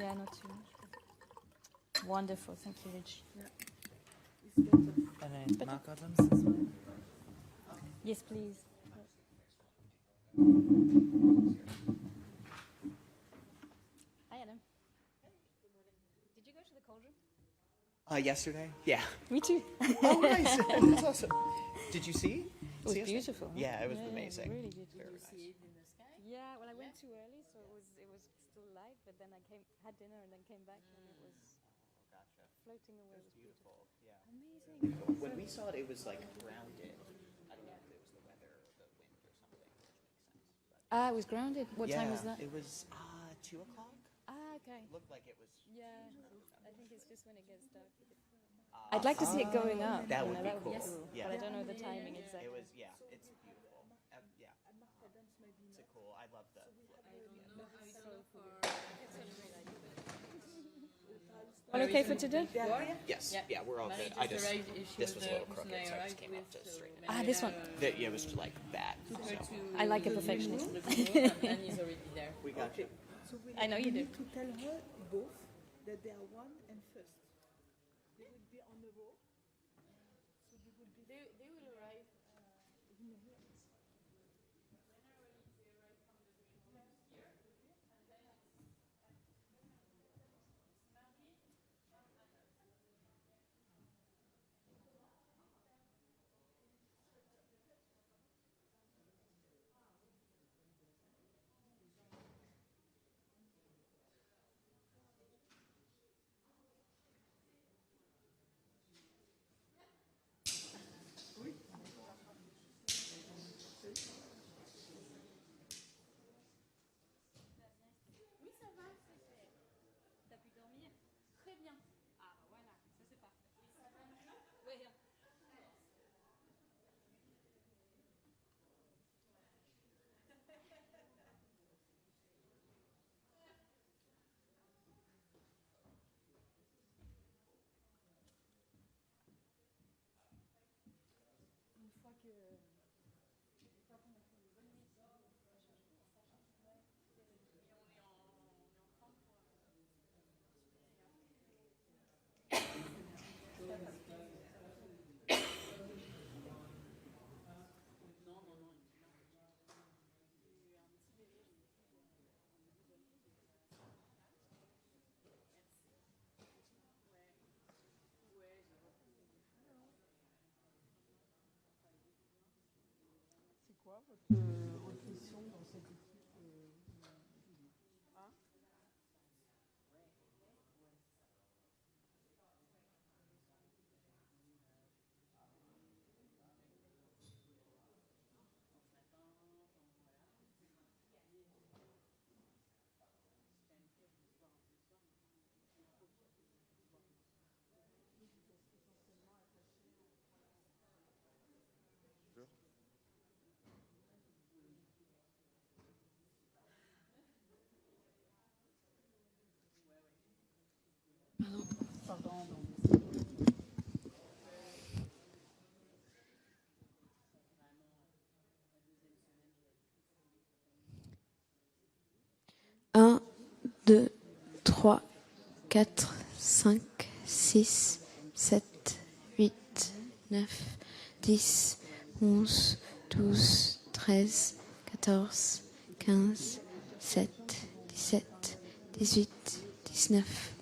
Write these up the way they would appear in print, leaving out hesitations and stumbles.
Yeah, not too much. Wonderful, thank you, Rich. Yeah. And then Mark Adams as well. Yes, please. Hi, Adam. Did you go to the cauldron? Yesterday? Yeah. Me too. Oh, nice. That's awesome. Did you see? It was beautiful. Huh? Yeah, it was amazing. Really beautiful. Very nice. See it in the sky? Yeah, well, I went too early, so it was still light. But then I had dinner, and then came back, and it was floating away. It was beautiful. Yeah. Amazing. When we saw it, it was like grounded. I don't know if it was the weather or the wind or something, which makes sense. It was grounded. What time was that? It was 2 o'clock. Okay. Looked like it was. Yeah, I think it's just when it gets dark. I'd like to see it going up. That would be cool. cool. Yeah. But I don't know the timing exactly. It was. Yeah. It's beautiful. Yeah. It's cool. I love the. All okay for today? Yes. Yeah. We're all good. I just. This was a little crooked, so I just came up to straighten it. This one. It was like that. So. I like a perfectionist. And he's already there. We got you. So we I know you do. need to tell her both that they are one and first. They will be on the row. So they will be. They will arrive. Oui, ça va, c'est fait. T'as pu dormir? Très bien. Ah, bah voilà, ça c'est parfait. Et ça va mieux? Oui. Une fois que. C'est quoi votre mission dans cette équipe hein? Pardon. Un, 2, 3, 4, 5, 6, 7, 8, 9, 10, 11, 12, 13, 14, 15, 17, 18, 19.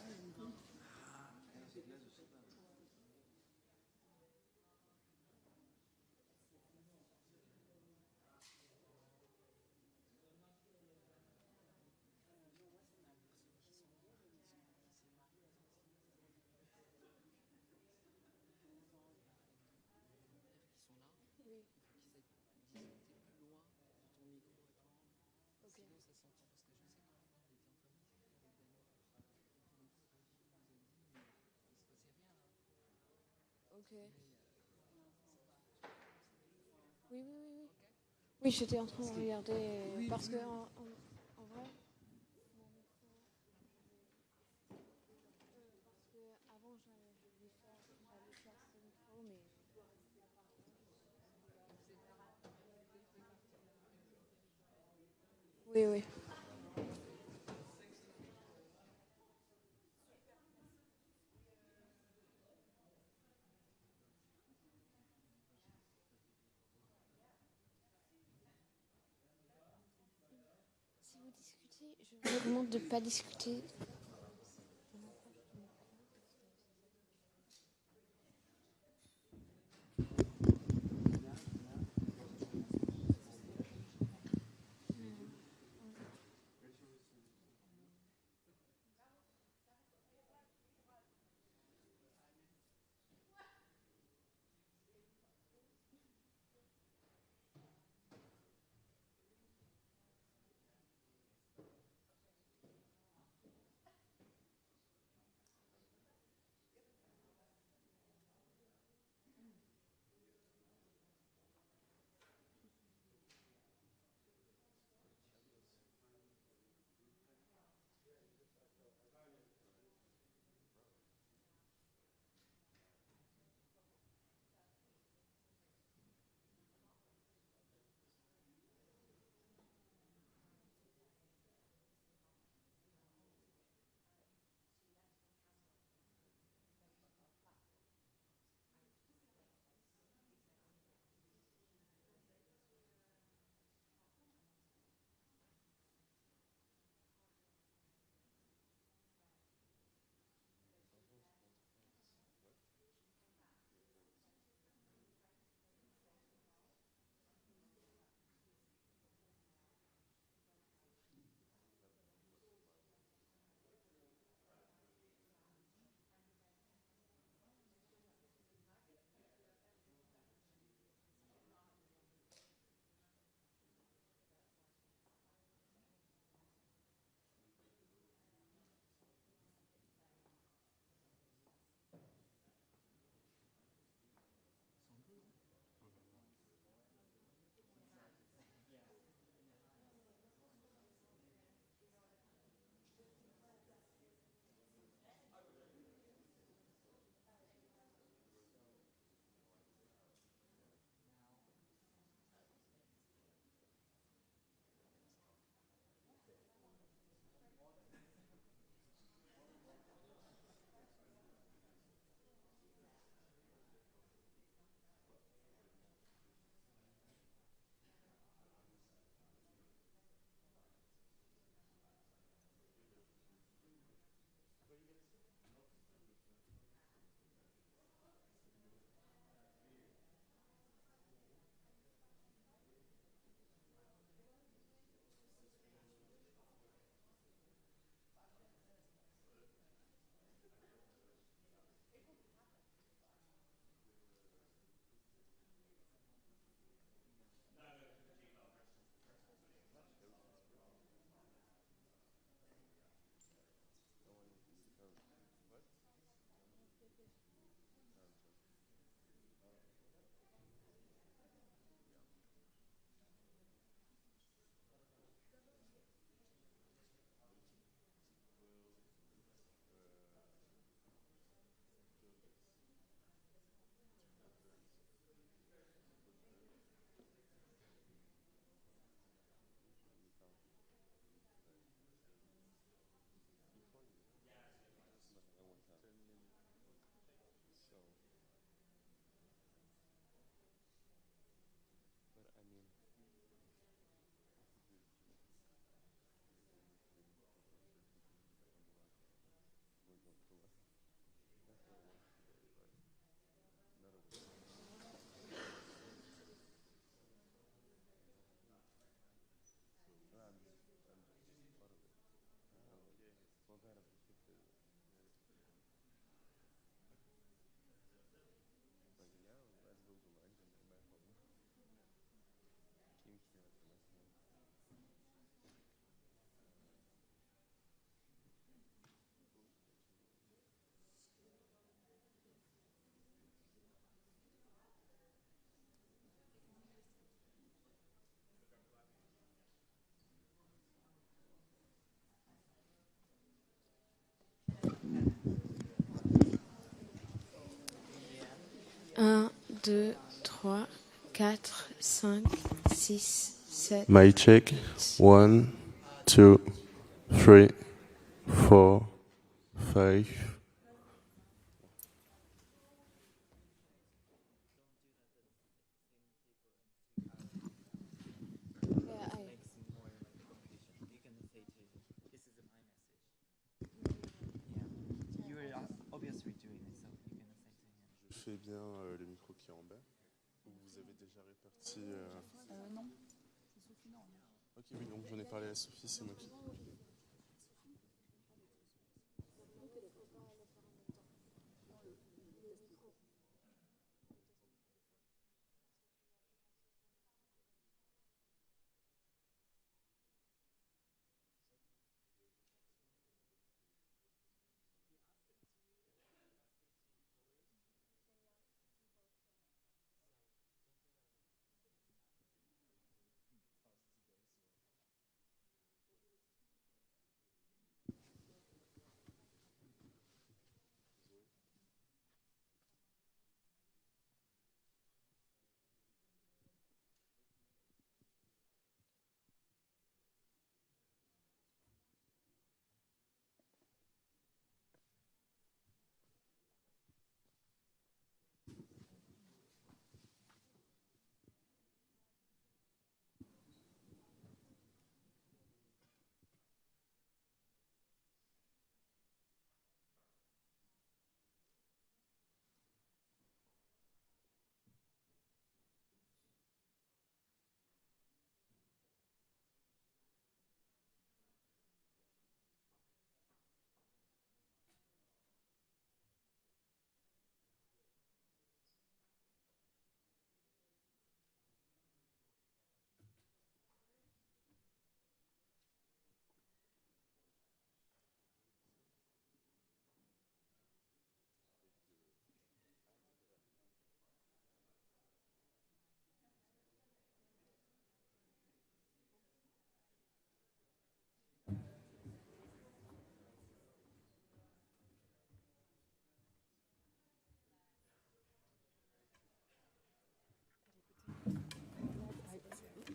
Ok. Oui, oui, oui, oui. Oui, j'étais en train de regarder parce que en vrai. Parce que avant j'allais faire ce micro, mais. Oui, oui. vous discutez, je vous demande de ne pas discuter. Un, 2, 3, 4, 5, 6, 7. My check. 1, 2, 3, 4, 5. Yeah, touchez bien le micro qui est en bas? Ou vous avez déjà réparti Non, c'est Sophie, non. Ok, oui, donc j'en ai parlé à Sophie, c'est moi qui...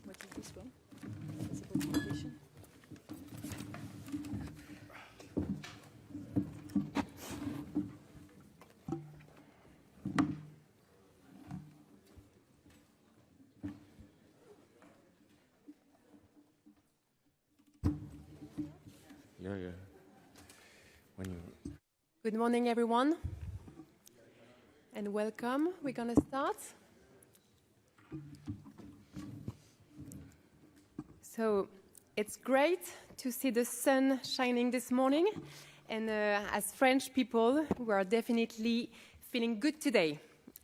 What is this one? It's about foundation. Yeah. When you... Good morning, everyone, and welcome. We're going to start. So it's great to see the sun shining this morning, and as French people, we are definitely feeling good today.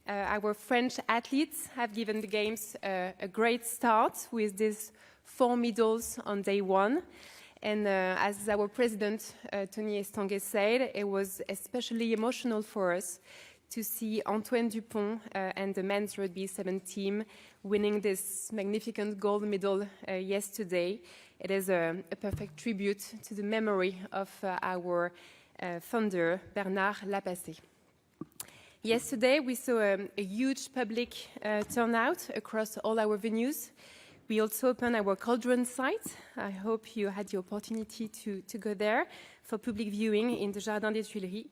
Our French athletes have given the Games a great start with these 4 medals on day 1. And as our president, Tony Estanguet, said, it was especially emotional for us to see Antoine Dupont and the men's rugby 7 team winning this magnificent gold medal yesterday. It is a perfect tribute to the memory of our founder, Bernard Lapassé. Yesterday, we saw a huge public turnout across all our venues. We also opened our Cauldron site. I hope you had the opportunity to go there for public viewing in the Jardin des Tuileries.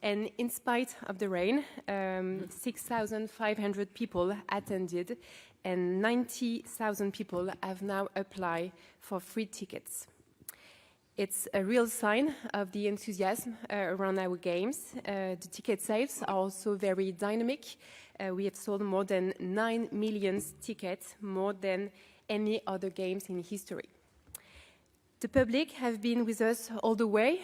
And in spite of the rain, 6,500 people attended, and 90,000 people have now applied for free tickets. It's a real sign of the enthusiasm around our games. The ticket sales are also very dynamic. We have sold more than 9 million tickets, more than any other games in history. The public have been with us all the way,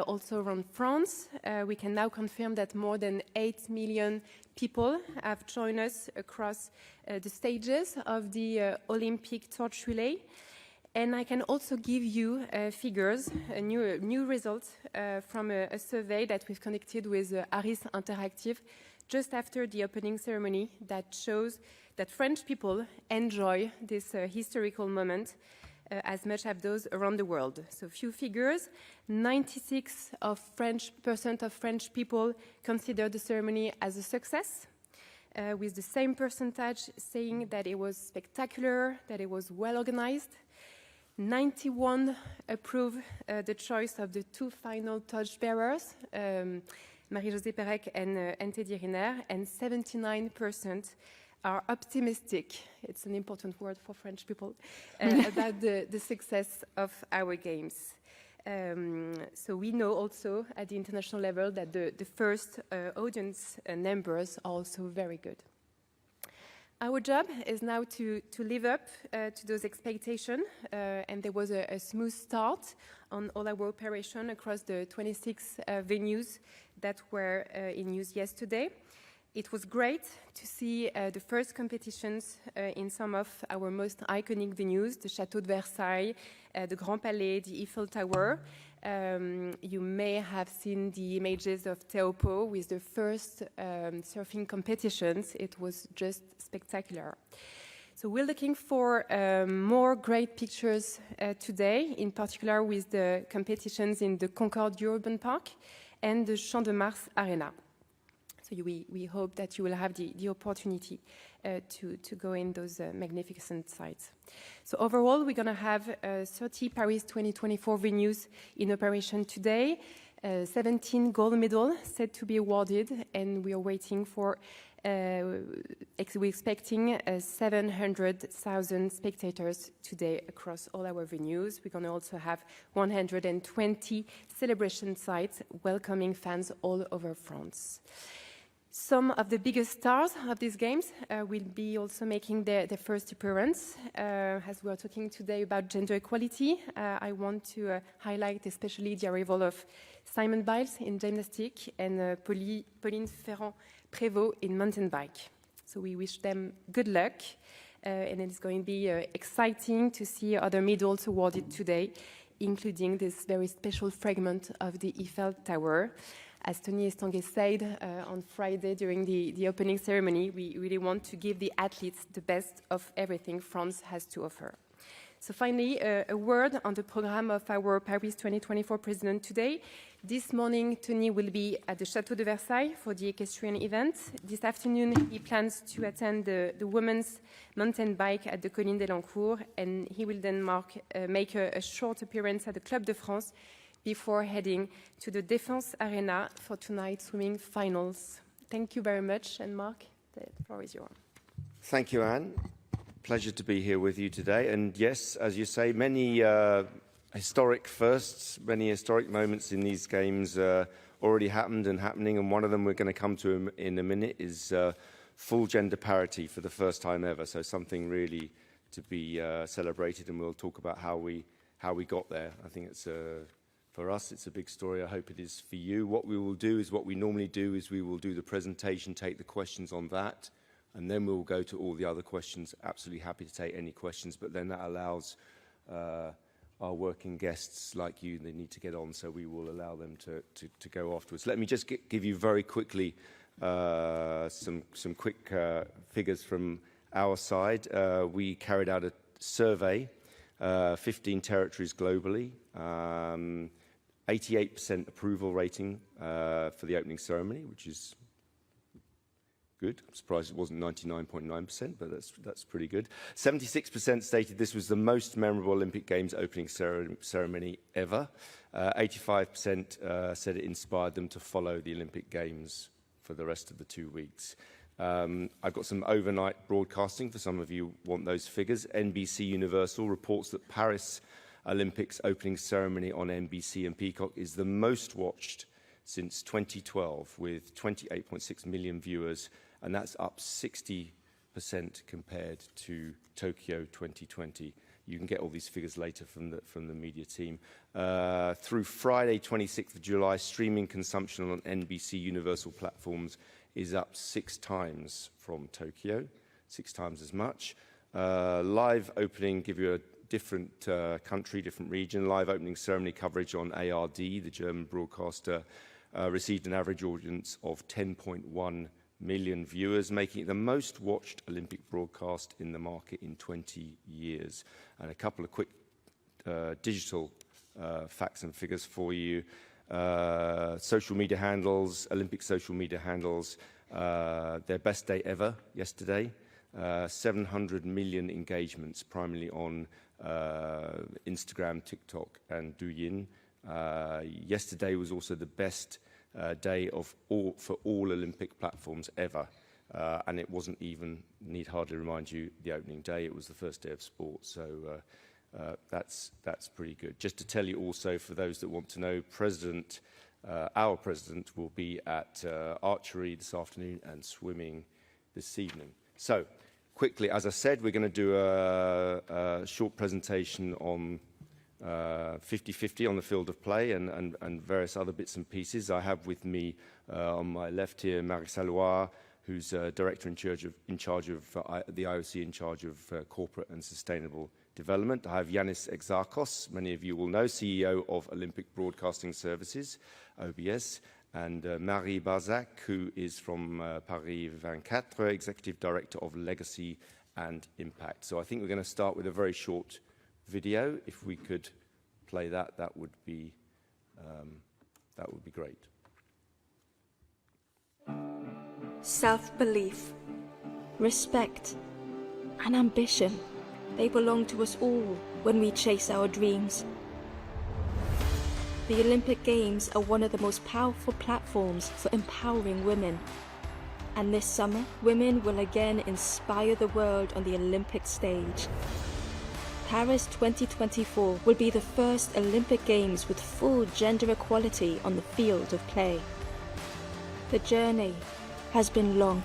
also around France. We can now confirm that more than 8 million people have joined us across the stages of the Olympic torch relay. And I can also give you figures, new results from a survey that we've conducted with Harris Interactive just after the opening ceremony that shows that French people enjoy this historical moment as much as those around the world. So few figures, 96% of French people consider the ceremony as a success, with the same percentage saying that it was spectacular, that it was well organized. 91 approve the choice of the 2 final torchbearers, Marie-Josée Pérec and Teddy Riner, and 79% are optimistic, it's an important word for French people, about the success of our games. So we know also at the international level that the first audience numbers are also very good. Our job is now to live up to those expectations, and there was a smooth start on all our operation across the 26 venues that were in use yesterday. It was great to see the first competitions in some of our most iconic venues, the Château de Versailles, the Grand Palais, the Eiffel Tower. You may have seen the images of Teopo with the first surfing competitions. It was just spectacular. So we're looking for more great pictures today, in particular with the competitions in the Concorde Urban Park and the Champ de Mars Arena. So we hope that you will have the opportunity to go in those magnificent sites. So overall, we're going to have 30 Paris 2024 venues in operation today, 17 gold medals set to be awarded, and we are waiting for, we're expecting 700,000 spectators today across all our venues. We're going to also have 120 celebration sites welcoming fans all over France. Some of the biggest stars of these games will be also making their first appearance. As we are talking today about gender equality, I want to highlight especially the arrival of Simone Biles in gymnastics and Pauline Ferrand-Prévot in mountain bike. So we wish them good luck, and it's going to be exciting to see other medals awarded today, including this very special fragment of the Eiffel Tower. As Tony Estanguet said on Friday during the opening ceremony, we really want to give the athletes the best of everything France has to offer. So finally, a word on the program of our Paris 2024 president today. This morning, Tony will be at the Château de Versailles for the equestrian event. This afternoon, he plans to attend the women's mountain bike at the Colline d'Elancourt, and he will then make a short appearance at the Club de France before heading to the Défense Arena for tonight's swimming finals. Thank you very much, and Marc, the floor is yours. Thank you, Anne. Pleasure to be here with you today. And yes, as you say, many historic firsts, many historic moments in these games already happened and happening, and one of them we're going to come to in a minute is full gender parity for the first time ever, so something really to be celebrated, and we'll talk about how we got there. I think it's for us, it's a big story. I hope it is for you. What we will do is what we normally do is we will do the presentation, take the questions on that, and then we'll go to all the other questions. Absolutely happy to take any questions, but then that allows our working guests like you, they need to get on, so we will allow them to go afterwards. Let me just give you very quickly some quick figures from our side. We carried out a survey, 15 territories globally, 88% approval rating for the opening ceremony, which is good. I'm surprised it wasn't 99.9%, but that's pretty good. 76% stated this was the most memorable Olympic Games opening ceremony ever. 85% said it inspired them to follow the Olympic Games for the rest of the 2 weeks. I've got some overnight broadcasting for some of you want those figures. NBC Universal reports that Paris Olympics opening ceremony on NBC and Peacock is the most watched since 2012 with 28.6 million viewers, and that's up 60% compared to Tokyo 2020. You can get all these figures later from the media team. Through Friday, 26th of July, streaming consumption on NBC Universal platforms is up 6 times from Tokyo, 6 times as much. Live opening, give you a different country, different region. Live opening ceremony coverage on ARD, the German broadcaster, received an average audience of 10.1 million viewers, making it the most watched Olympic broadcast in the market in 20 years. And a couple of quick digital facts and figures for you. Social media handles, Olympic social media handles, their best day ever yesterday. 700 million engagements, primarily on Instagram, TikTok, and Douyin. Yesterday was also the best day for all Olympic platforms ever, and it wasn't even, need hardly remind you, the opening day. It was the first day of sport, so that's pretty good. Just to tell you also, for those that want to know, our president will be at archery this afternoon and swimming this evening. So, quickly, as I said, we're going to do a short presentation on 50-50 on the field of play and various other bits and pieces. I have with me on my left here Marie Salois, who's director in charge of the IOC, in charge of corporate and sustainable development. I have Yanis Exarchos, many of you will know, CEO of Olympic Broadcasting Services, OBS, and Marie Barzac, who is from Paris 24, Executive Director of Legacy and Impact. So I think we're going to start with a very short video. If we could play that, that would be great. Self-belief, respect, and ambition, they belong to us all when we chase our dreams. The Olympic Games are one of the most powerful platforms for empowering women. And this summer, women will again inspire the world on the Olympic stage. Paris 2024 will be the first Olympic Games with full gender equality on the field of play. The journey has been long.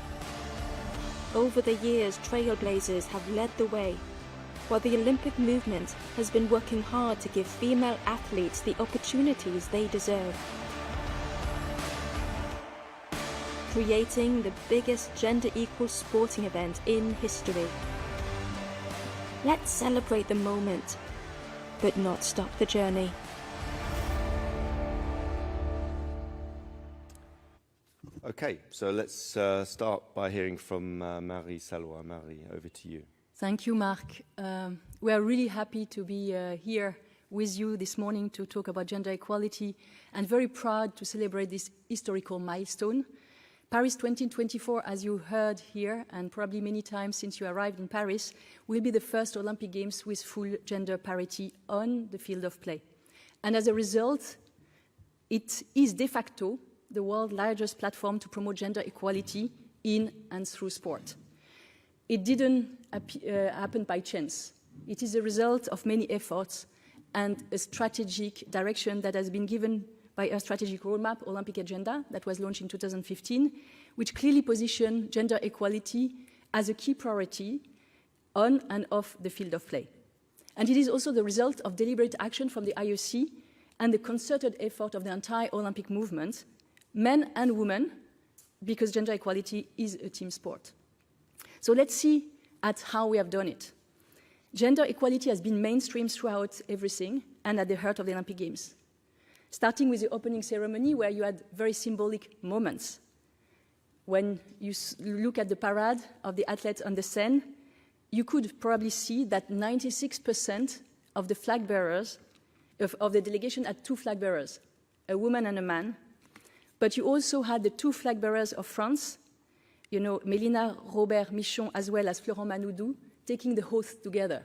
Over the years, trailblazers have led the way, while the Olympic movement has been working hard to give female athletes the opportunities they deserve. Creating the biggest gender-equal sporting event in history. Let's celebrate the moment, but not stop the journey. Okay, so let's start by hearing from Marie Salois. Marie, over to you. Thank you, Marc. We are really happy to be here with you this morning to talk about gender equality, and very proud to celebrate this historical milestone. Paris 2024, as you heard here, and probably many times since you arrived in Paris, will be the first Olympic Games with full gender parity on the field of play. And as a result, it is de facto the world's largest platform to promote gender equality in and through sport. It didn't happen by chance. It is a result of many efforts and a strategic direction that has been given by a strategic roadmap, Olympic Agenda, that was launched in 2015, which clearly positioned gender equality as a key priority on and off the field of play. And it is also the result of deliberate action from the IOC and the concerted effort of the entire Olympic movement, men and women, because gender equality is a team sport. So let's see at how we have done it. Gender equality has been mainstream throughout everything and at the heart of the Olympic Games. Starting with the opening ceremony, where you had very symbolic moments. When you look at the parade of the athletes on the Seine, you could probably see that 96% of the flag bearers, of the delegation had two flag bearers, a woman and a man. But you also had the two flag bearers of France, you know, Mélina Robert Michon as well as Florent Manoudou, taking the oath together.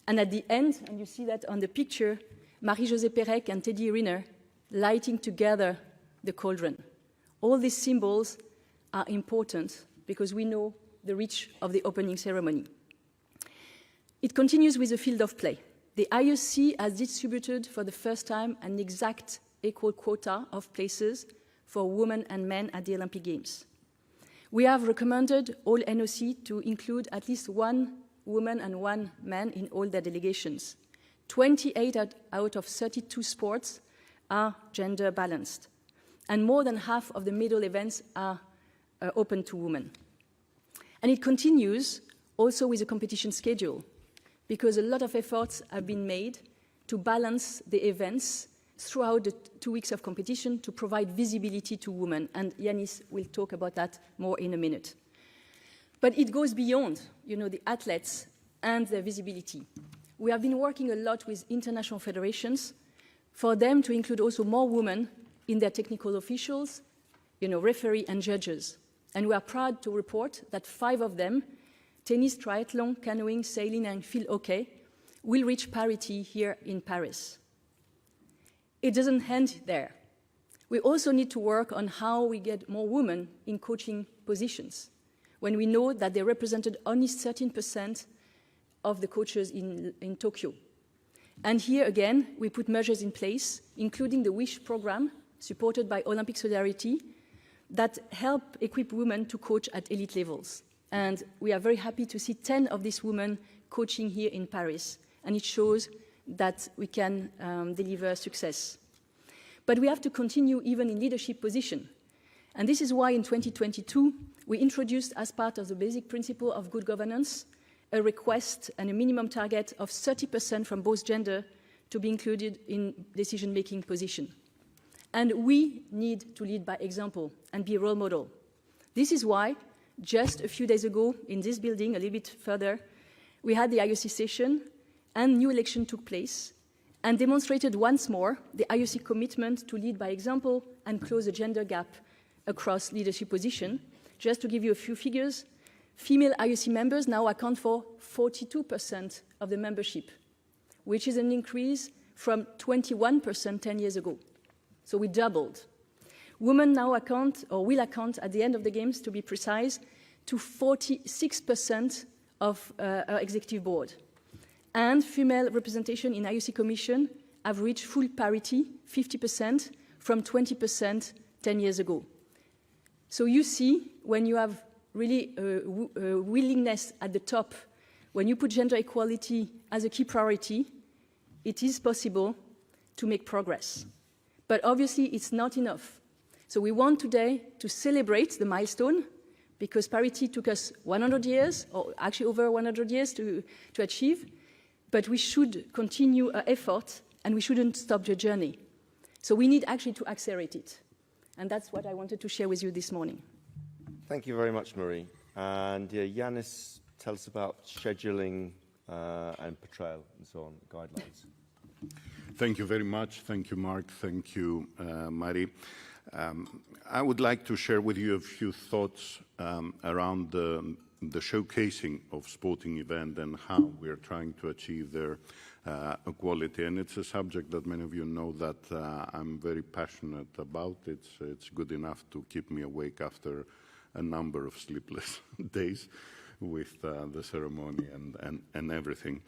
And at the end, and you see that on the picture, Marie-Josée Pérec and Teddy Riner lighting together the cauldron. All these symbols are important because we know the reach of the opening ceremony. It continues with the field of play. The IOC has distributed for the first time an exact equal quota of places for women and men at the Olympic Games. We have recommended all NOC to include at least one woman and one man in all their delegations. 28 out of 32 sports are gender balanced, and more than half of the medal events are open to women. And it continues also with the competition schedule, because a lot of efforts have been made to balance the events throughout the 2 weeks of competition to provide visibility to women, and Yanis will talk about that more in a minute. But it goes beyond, the athletes and their visibility. We have been working a lot with international federations for them to include also more women in their technical officials, referee and judges. And we are proud to report that 5 of them, tennis, triathlon, canoeing, sailing, and field hockey, will reach parity here in Paris. It doesn't end there. We also need to work on how we get more women in coaching positions, when we know that they represented only 13% of the coaches in Tokyo. And here again, we put measures in place, including the WISH program, supported by Olympic Solidarity, that help equip women to coach at elite levels. And we are very happy to see 10 of these women coaching here in Paris. And it shows that we can deliver success. But we have to continue even in leadership position. And this is why in 2022, we introduced, as part of the basic principle of good governance, a request and a minimum target of 30% from both gender to be included in decision-making position. And we need to lead by example and be a role model. This is why, just a few days ago, in this building, a little bit further, we had the IOC session and new election took place and demonstrated once more the IOC commitment to lead by example and close the gender gap across leadership position. Just to give you a few figures, female IOC members now account for 42% of the membership, which is an increase from 21% 10 years ago. So we doubled. Women now account, or will account at the end of the Games, to be precise, to 46% of our executive board. And female representation in IOC Commission have reached full parity, 50%, from 20% 10 years ago. So you see, when you have really a willingness at the top, when you put gender equality as a key priority, it is possible to make progress. But obviously, it's not enough. So we want today to celebrate the milestone, because parity took us 100 years, or actually over 100 years to achieve, but we should continue our effort, and we shouldn't stop the journey. So we need actually to accelerate it. And that's what I wanted to share with you this morning. Thank you very much, Marie. And Yanis, tell us about scheduling and portrayal and so on, guidelines. Thank you very much. Thank you, Mark. Thank you, Marie. I would like to share with you a few thoughts around the showcasing of sporting event and how we are trying to achieve their equality. And it's a subject that many of you know that I'm very passionate about. It's good enough to keep me awake after a number of sleepless days with the ceremony and everything.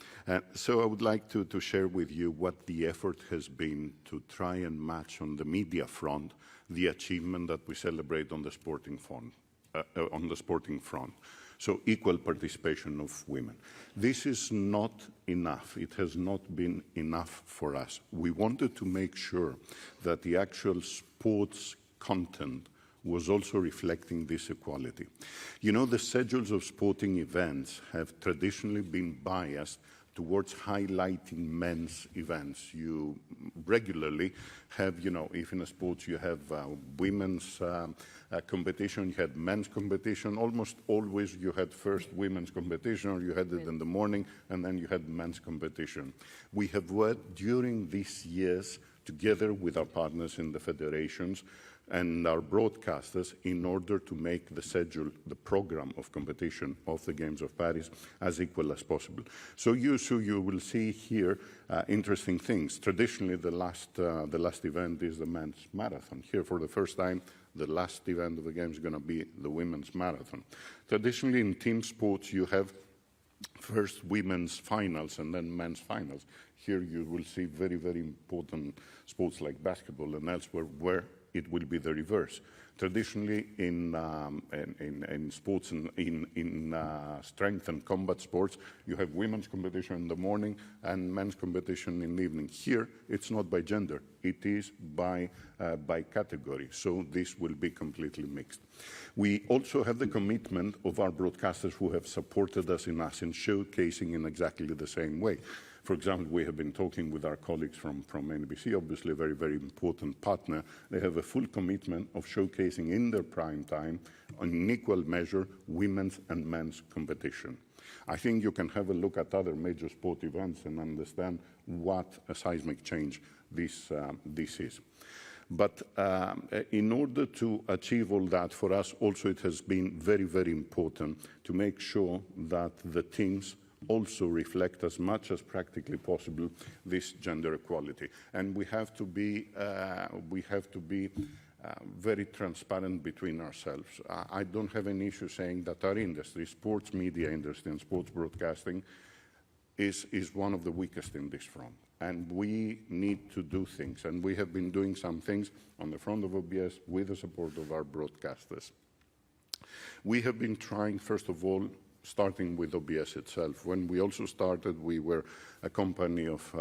So I would like to share with you what the effort has been to try and match on the media front the achievement that we celebrate on the sporting front. So equal participation of women. This is not enough. It has not been enough for us. We wanted to make sure that the actual sports content was also reflecting this equality. You know, the schedules of sporting events have traditionally been biased towards highlighting men's events. You regularly have, you know, if in a sport you have women's competition, you had men's competition, almost always you had first women's competition, or you had it in the morning, and then you had men's competition. We have worked during these years together with our partners in the federations and our broadcasters in order to make the schedule, the program of competition of the Games of Paris as equal as possible. So you will see here interesting things. Traditionally, the last event is the men's marathon. Here, for the first time, the last event of the Games is going to be the women's marathon. Traditionally, in team sports, you have first women's finals and then men's finals. Here you will see very, very important sports like basketball and elsewhere where it will be the reverse. Traditionally, in sports, in strength and combat sports, you have women's competition in the morning and men's competition in the evening. Here, it's not by gender; it is by category. So this will be completely mixed. We also have the commitment of our broadcasters who have supported us in showcasing in exactly the same way. For example, we have been talking with our colleagues from NBC, obviously a very, very important partner. They have a full commitment of showcasing in their prime time, on an equal measure, women's and men's competition. I think you can have a look at other major sport events and understand what a seismic change this is. But in order to achieve all that, for us also it has been very, very important to make sure that the teams also reflect as much as practically possible this gender equality. And we have to be very transparent between ourselves. I don't have any issue saying that our industry, sports media industry and sports broadcasting, is one of the weakest in this front. And we need to do things. And we have been doing some things on the front of OBS with the support of our broadcasters. We have been trying, first of all, starting with OBS itself. When we also started, we were a company of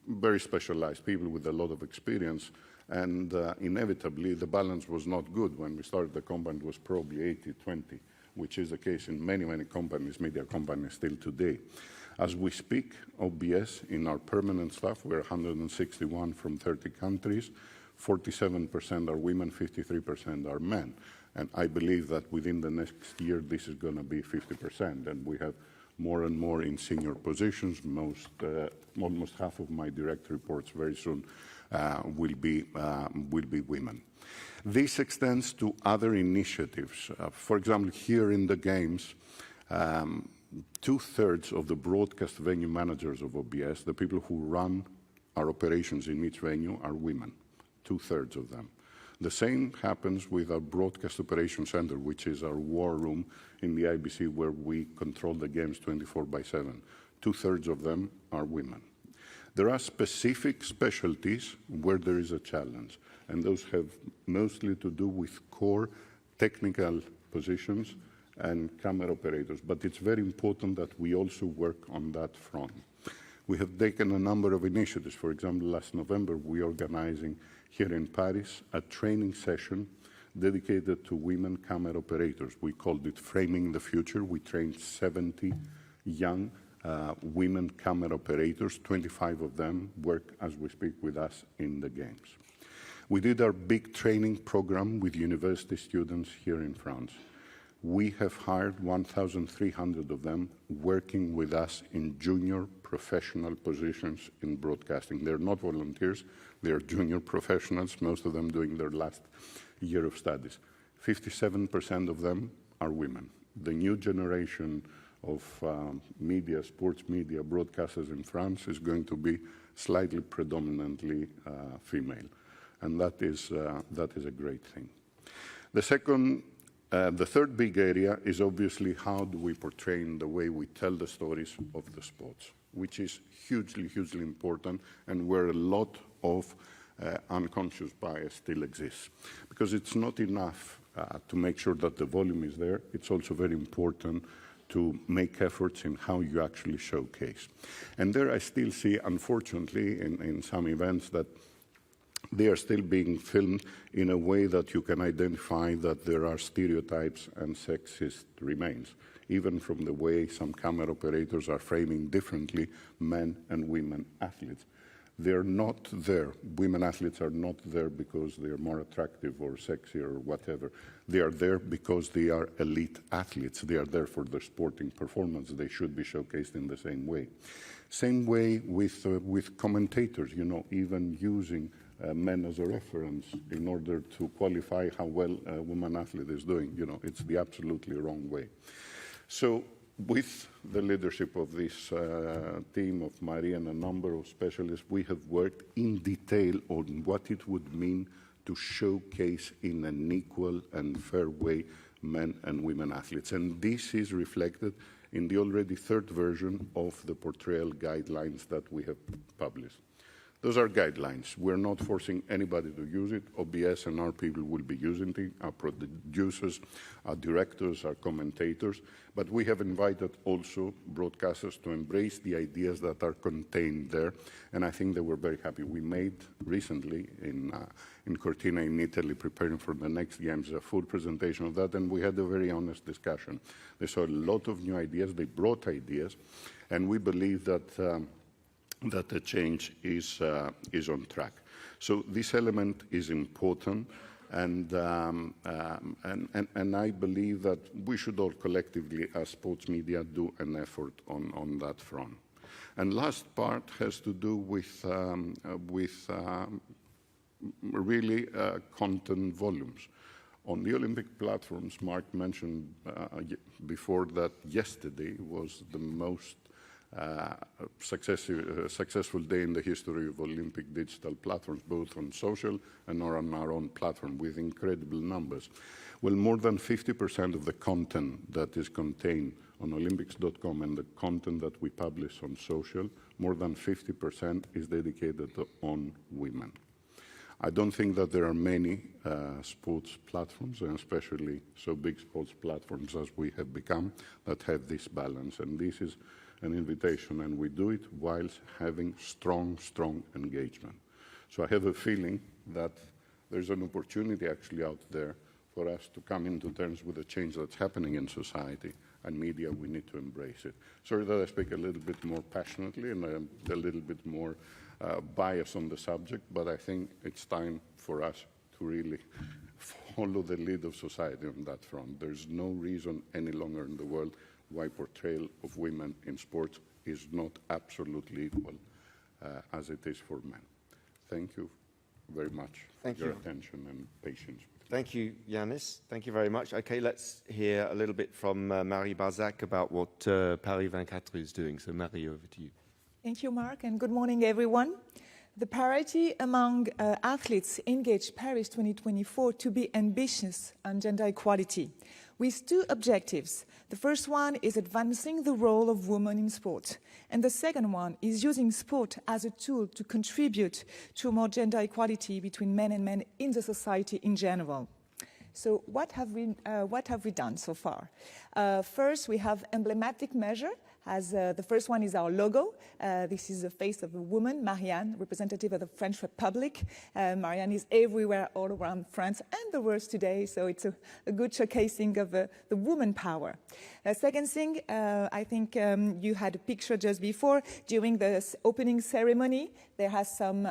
very specialized people with a lot of experience, and inevitably the balance was not good. When we started the company, it was probably 80-20, which is the case in many, many companies, media companies still today. As we speak, OBS, in our permanent staff, we're 161 from 30 countries, 47% are women, 53% are men. And I believe that within the next year, this is going to be 50%. And we have more and more in senior positions. Almost half of my direct reports very soon will be women. This extends to other initiatives. For example, here in the Games, 2/3 of the broadcast venue managers of OBS, the people who run our operations in each venue, are women, 2/3 of them. The same happens with our Broadcast Operations Center, which is our war room in the IBC where we control the games 24/7. 2/3 of them are women. There are specific specialties where there is a challenge, and those have mostly to do with core technical positions and camera operators. But it's very important that we also work on that front. We have taken a number of initiatives. For example, last November, we were organizing here in Paris a training session dedicated to women camera operators. We called it Framing the Future. We trained 70 young women camera operators. 25 of them work as we speak with us in the Games. We did our big training program with university students here in France. We have hired 1,300 of them working with us in junior professional positions in broadcasting. They're not volunteers, they're junior professionals, most of them doing their last year of studies. 57% of them are women. The new generation of media, sports media broadcasters in France is going to be slightly predominantly female. And that is a great thing. The third big area is obviously how do we portray in the way we tell the stories of the sports, which is hugely, hugely important and where a lot of unconscious bias still exists. Because it's not enough to make sure that the volume is there, it's also very important to make efforts in how you actually showcase. And there I still see, unfortunately, in some events that they are still being filmed in a way that you can identify that there are stereotypes and sexist remains, even from the way some camera operators are framing differently men and women athletes. They're not there. Women athletes are not there because they're more attractive or sexier or whatever. They are there because they are elite athletes. They are there for their sporting performance. They should be showcased in the same way. Same way with commentators, you know, even using men as a reference in order to qualify how well a woman athlete is doing. You know, it's the absolutely wrong way. So with the leadership of this team of Maria and a number of specialists, we have worked in detail on what it would mean to showcase in an equal and fair way men and women athletes. And this is reflected in the already third version of the portrayal guidelines that we have published. Those are guidelines. We're not forcing anybody to use it. OBS and our people will be using it, our producers, our directors, our commentators. But we have invited also broadcasters to embrace the ideas that are contained there. And I think they were very happy. We made recently in Cortina in Italy, preparing for the next games, a full presentation of that. And we had a very honest discussion. They saw a lot of new ideas. They brought ideas. And we believe that that the change is on track. So this element is important, and I believe that we should all collectively, as sports media, do an effort on that front. And last part has to do with really content volumes. On the Olympic platforms, Mark mentioned before that yesterday was the most successful day in the history of Olympic digital platforms, both on social and on our own platform, with incredible numbers. Well, more than 50% of the content that is contained on Olympics.com and the content that we publish on social, more than 50% is dedicated on women. I don't think that there are many sports platforms, and especially so big sports platforms as we have become, that have this balance. And this is an invitation, and we do it whilst having strong engagement. So I have a feeling that there's an opportunity actually out there for us to come into terms with the change that's happening in society, and media, we need to embrace it. Sorry that I speak a little bit more passionately and a little bit more biased on the subject, but I think it's time for us to really follow the lead of society on that front. There's no reason any longer in the world why portrayal of women in sports is not absolutely equal as it is for men. Thank you very much for your attention and patience. Thank you, Yanis. Thank you very much. Okay, let's hear a little bit from Marie Barzac about what Paris 24 is doing. So, Marie, over to you. Thank you, Mark, and good morning, everyone. The parity among athletes engaged Paris 2024 to be ambitious on gender equality, with two objectives. The first one is advancing the role of women in sport, and the second one is using sport as a tool to contribute to more gender equality between men and men in the society in general. So what have we done so far? First, we have emblematic measure. As the first one is our logo. This is the face of a woman, Marianne, representative of the French Republic. Marianne is everywhere all around France and the world today, so it's a good showcasing of the woman power. Second thing, I think you had a picture just before. During the opening ceremony, there has some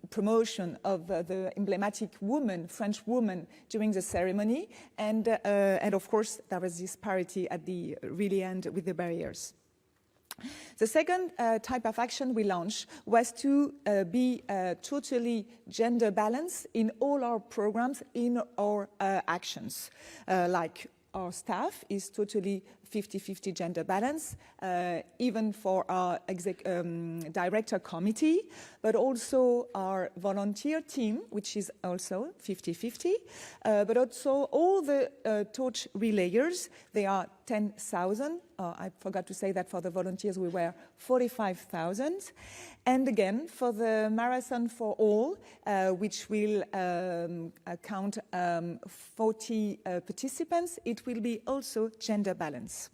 promotion of the emblematic woman, French woman, during the ceremony. And of course, there was this parity at the really end with the barriers. The second type of action we launched was to be totally gender balanced in all our programs, in our actions. Like our staff is totally 50-50 gender balance, even for our director committee, but also our volunteer team, which is also 50-50, but also all the torch relayers. They are 10,000. I forgot to say that for the volunteers we were 45,000. And again, for the Marathon for All, which will count 40 participants, it will be also gender balance.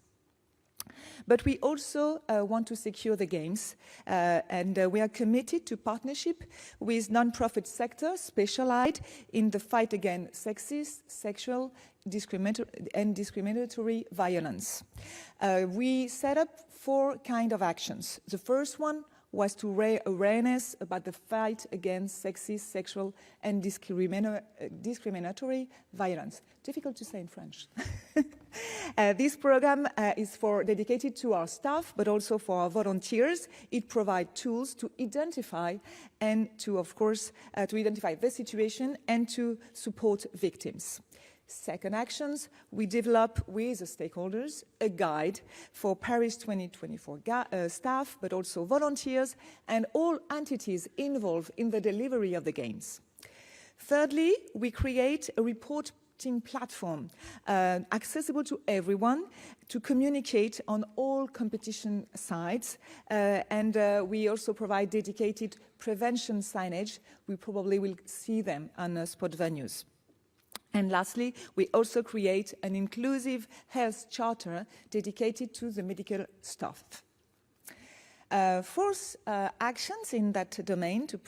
But we also want to secure the games, and we are committed to partnership with non-profit sector specialized in the fight against sexist, sexual, and discriminatory violence. We set up 4 kinds of actions. The first one was to raise awareness about the fight against sexist, sexual, and discriminatory violence. Difficult to say in French. This program is dedicated to our staff, but also for our volunteers. It provides tools to identify and to, of course, to identify the situation and to support victims. Second actions, we develop with the stakeholders a guide for Paris 2024 staff, but also volunteers and all entities involved in the delivery of the games. Thirdly, we create a reporting platform accessible to everyone to communicate on all competition sites, and we also provide dedicated prevention signage. We probably will see them on sport venues. And lastly, we also create an inclusive health charter dedicated to the medical staff. Fourth actions in that domain to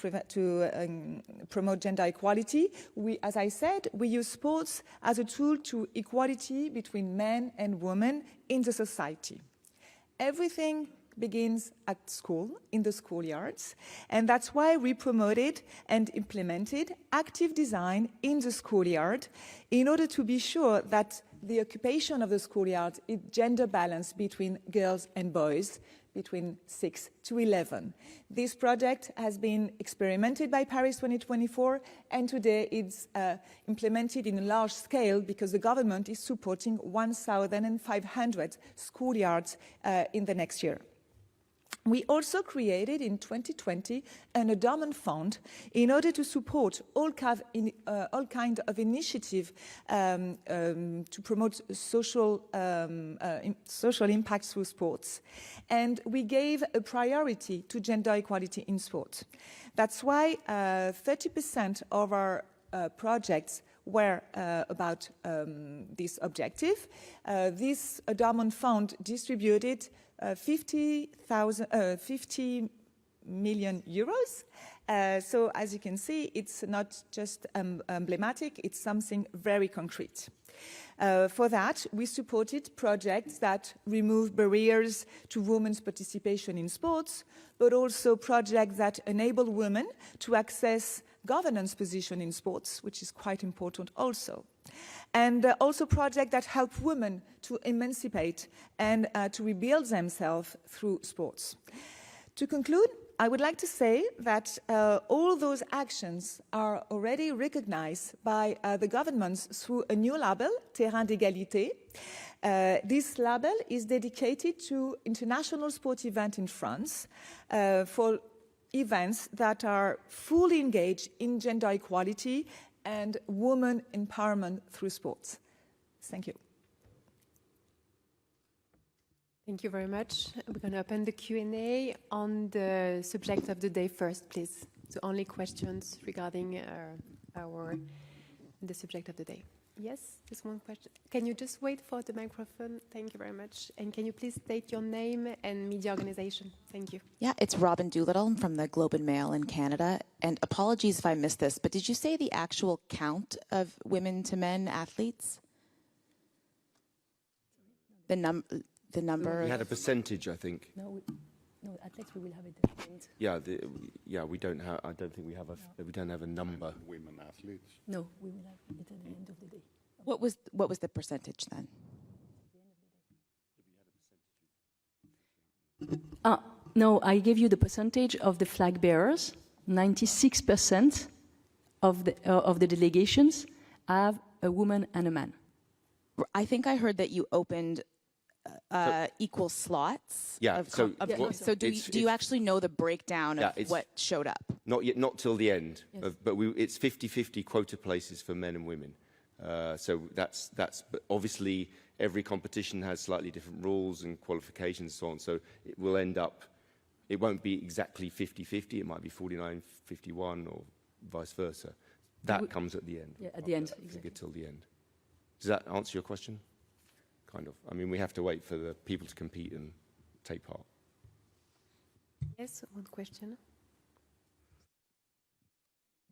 promote gender equality, as I said, we use sports as a tool to equality between men and women in the society. Everything begins at school, in the schoolyards, and that's why we promoted and implemented active design in the schoolyard in order to be sure that the occupation of the schoolyard is gender balanced between girls and boys, between 6 to 11. This project has been experimented by Paris 2024, and today it's implemented in a large scale because the government is supporting 1,500 schoolyards in the next year. We also created in 2020 an endowment fund in order to support all kind of initiative to promote social impacts through sports. And we gave a priority to gender equality in sport. That's why 30% of our projects were about this objective. This endowment fund distributed 50 million euros. So as you can see, it's not just emblematic, it's something very concrete. For that, we supported projects that remove barriers to women's participation in sports, but also projects that enable women to access governance position in sports, which is quite important also. And also projects that help women to emancipate and to rebuild themselves through sports. To conclude, I would like to say that all those actions are already recognized by the governments through a new label, Terrain d'égalité. This label is dedicated to international sport events in France for events that are fully engaged in gender equality and women empowerment through sports. Thank you. Thank you very much. We're going to open the Q&A on the subject of the day first, please. So only questions regarding the subject of the day. Yes, just one question. Can you just wait for the microphone? Thank you very much. And can you please state your name and media organization? Thank you. Yeah, it's Robin Doolittle. I'm from the Globe and Mail in Canada. And apologies if I missed this, but did you say the actual count of women to men athletes? The number? We had a percentage, I think. No, athletes we will have it at the end. We don't have. I don't think we have a. We don't have a number. Women athletes. No, we will have it at the end of the day. What was the percentage then? No, I gave you the percentage of the flag bearers. 96% of the delegations have a woman and a man. I think I heard that you opened equal slots. Yeah. So do you actually know the breakdown of what showed up? Not yet. Not till the end. Yes. But it's 50-50 quota places for men and women. So that's. But obviously, every competition has slightly different rules and qualifications and so on. So it will end up. It won't be exactly 50-50. It might be 49-51 or vice versa. That comes at the end. Yeah, at the end. Exactly. Get till the end. Does that answer your question? Kind of. I mean, we have to wait for the people to compete and take part. Yes, one question.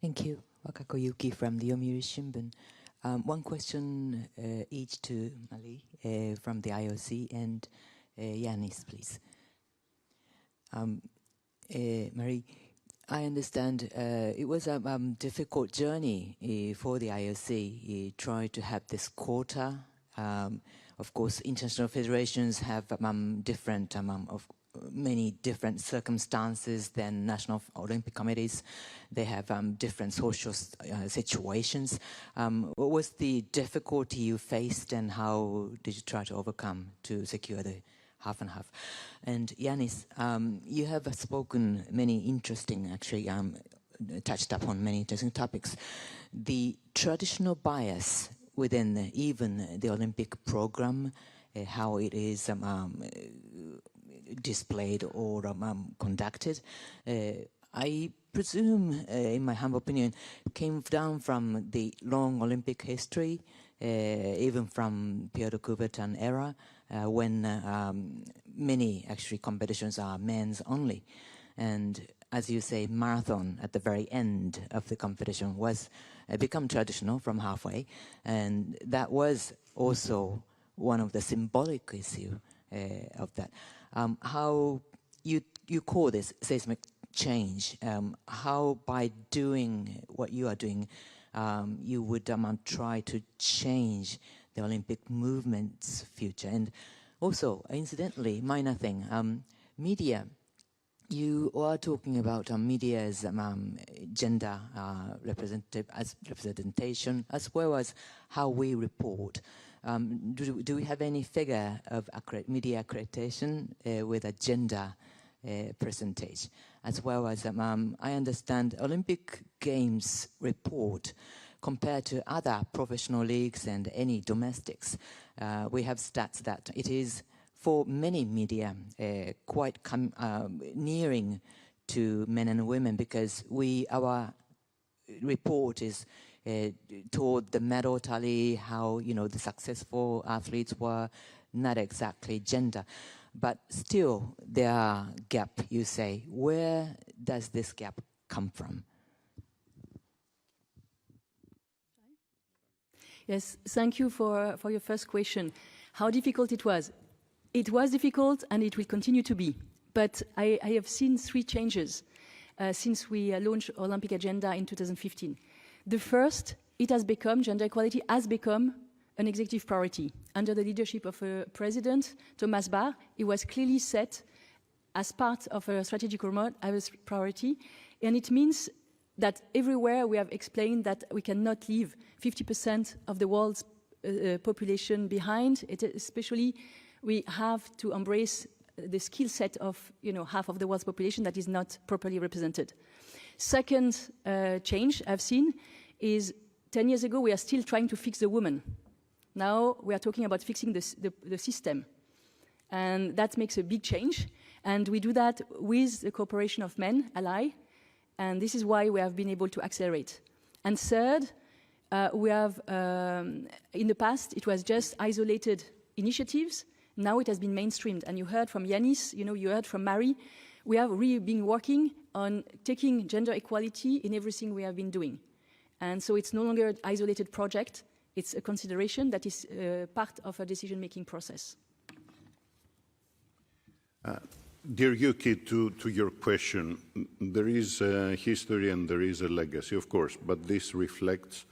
Thank you. Wakako Yuki from the Yomiuri Shimbun. One question each to Mali from the IOC and Yanis, please. Marie, I understand it was a difficult journey for the IOC. Try to have this quota. Of course, international federations have many different circumstances than national Olympic committees. They have different social situations. What was the difficulty you faced, and how did you try to overcome to secure the half and half? And Yanis, you have spoken many interesting, actually, touched upon many interesting topics. The traditional bias within even the Olympic program, how it is displayed or conducted, I presume, in my humble opinion, came down from the long Olympic history, even from Pierre de Coubertin era, when many actually competitions are men's only. And as you say, marathon at the very end of the competition was become traditional from halfway, and that was also one of the symbolic issue of that. How you call this seismic change? How by doing what you are doing, you would try to change the Olympic movement's future? And also, incidentally, minor thing, media. You are talking about media as gender representation, as well as how we report. Do we have any figure of media accreditation with a gender percentage? As well as I understand Olympic Games report compared to other professional leagues and any domestics. We have stats that it is for many media quite nearing to men and women, because our report is toward the medal tally, how the successful athletes were, not exactly gender. But still there are gap, you say. Where does this gap come from? Yes, thank you for your first question. How difficult it was. It was difficult and it will continue to be. But I have seen 3 changes since we launched Olympic Agenda in 2015. The first, gender equality has become an executive priority. Under the leadership of President Thomas Bach, it was clearly set as part of a strategic roadmap as a priority. And it means that everywhere we have explained that we cannot leave 50% of the world's population behind, especially we have to embrace the skill set of half of the world's population that is not properly represented. Second change I've seen is 10 years ago we are still trying to fix the woman. Now we are talking about fixing the system. And that makes a big change. And we do that with the cooperation of men, ally. And this is why we have been able to accelerate. And third, we have, in the past, it was just isolated initiatives. Now it has been mainstreamed. And you heard from Yanis, you heard from Marie. We have really been working on taking gender equality in everything we have been doing. And so it's no longer an isolated project. It's a consideration that is part of a decision-making process. Dear Yuki, to your question, there is a history and there is a legacy, of course, but this reflects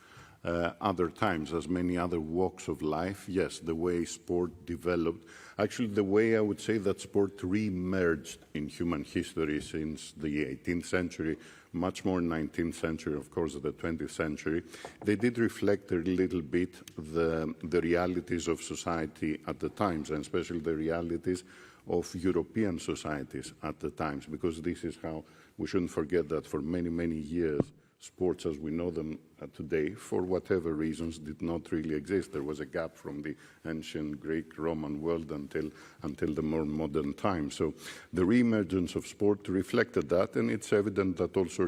other times, as many other walks of life. Yes, the way sport developed. Actually, the way I would say that sport re-emerged in human history since the 18th century, much more 19th century, of course, the 20th century. They did reflect a little bit the realities of society at the times, and especially the realities of European societies at the times, because this is how we shouldn't forget that for many, many years, sports as we know them today, for whatever reasons, did not really exist. There was a gap from the ancient Greek, Roman world until the more modern time. So the re-emergence of sport reflected that, and it's evident that also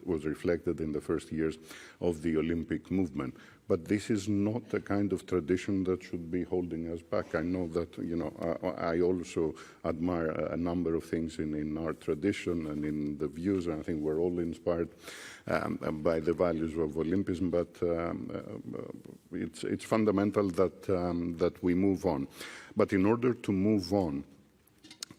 was reflected in the first years of the Olympic movement. But this is not a kind of tradition that should be holding us back. I know that, I also admire a number of things in our tradition and in the views, and I think we're all inspired by the values of Olympism, but it's fundamental that we move on. But in order to move on,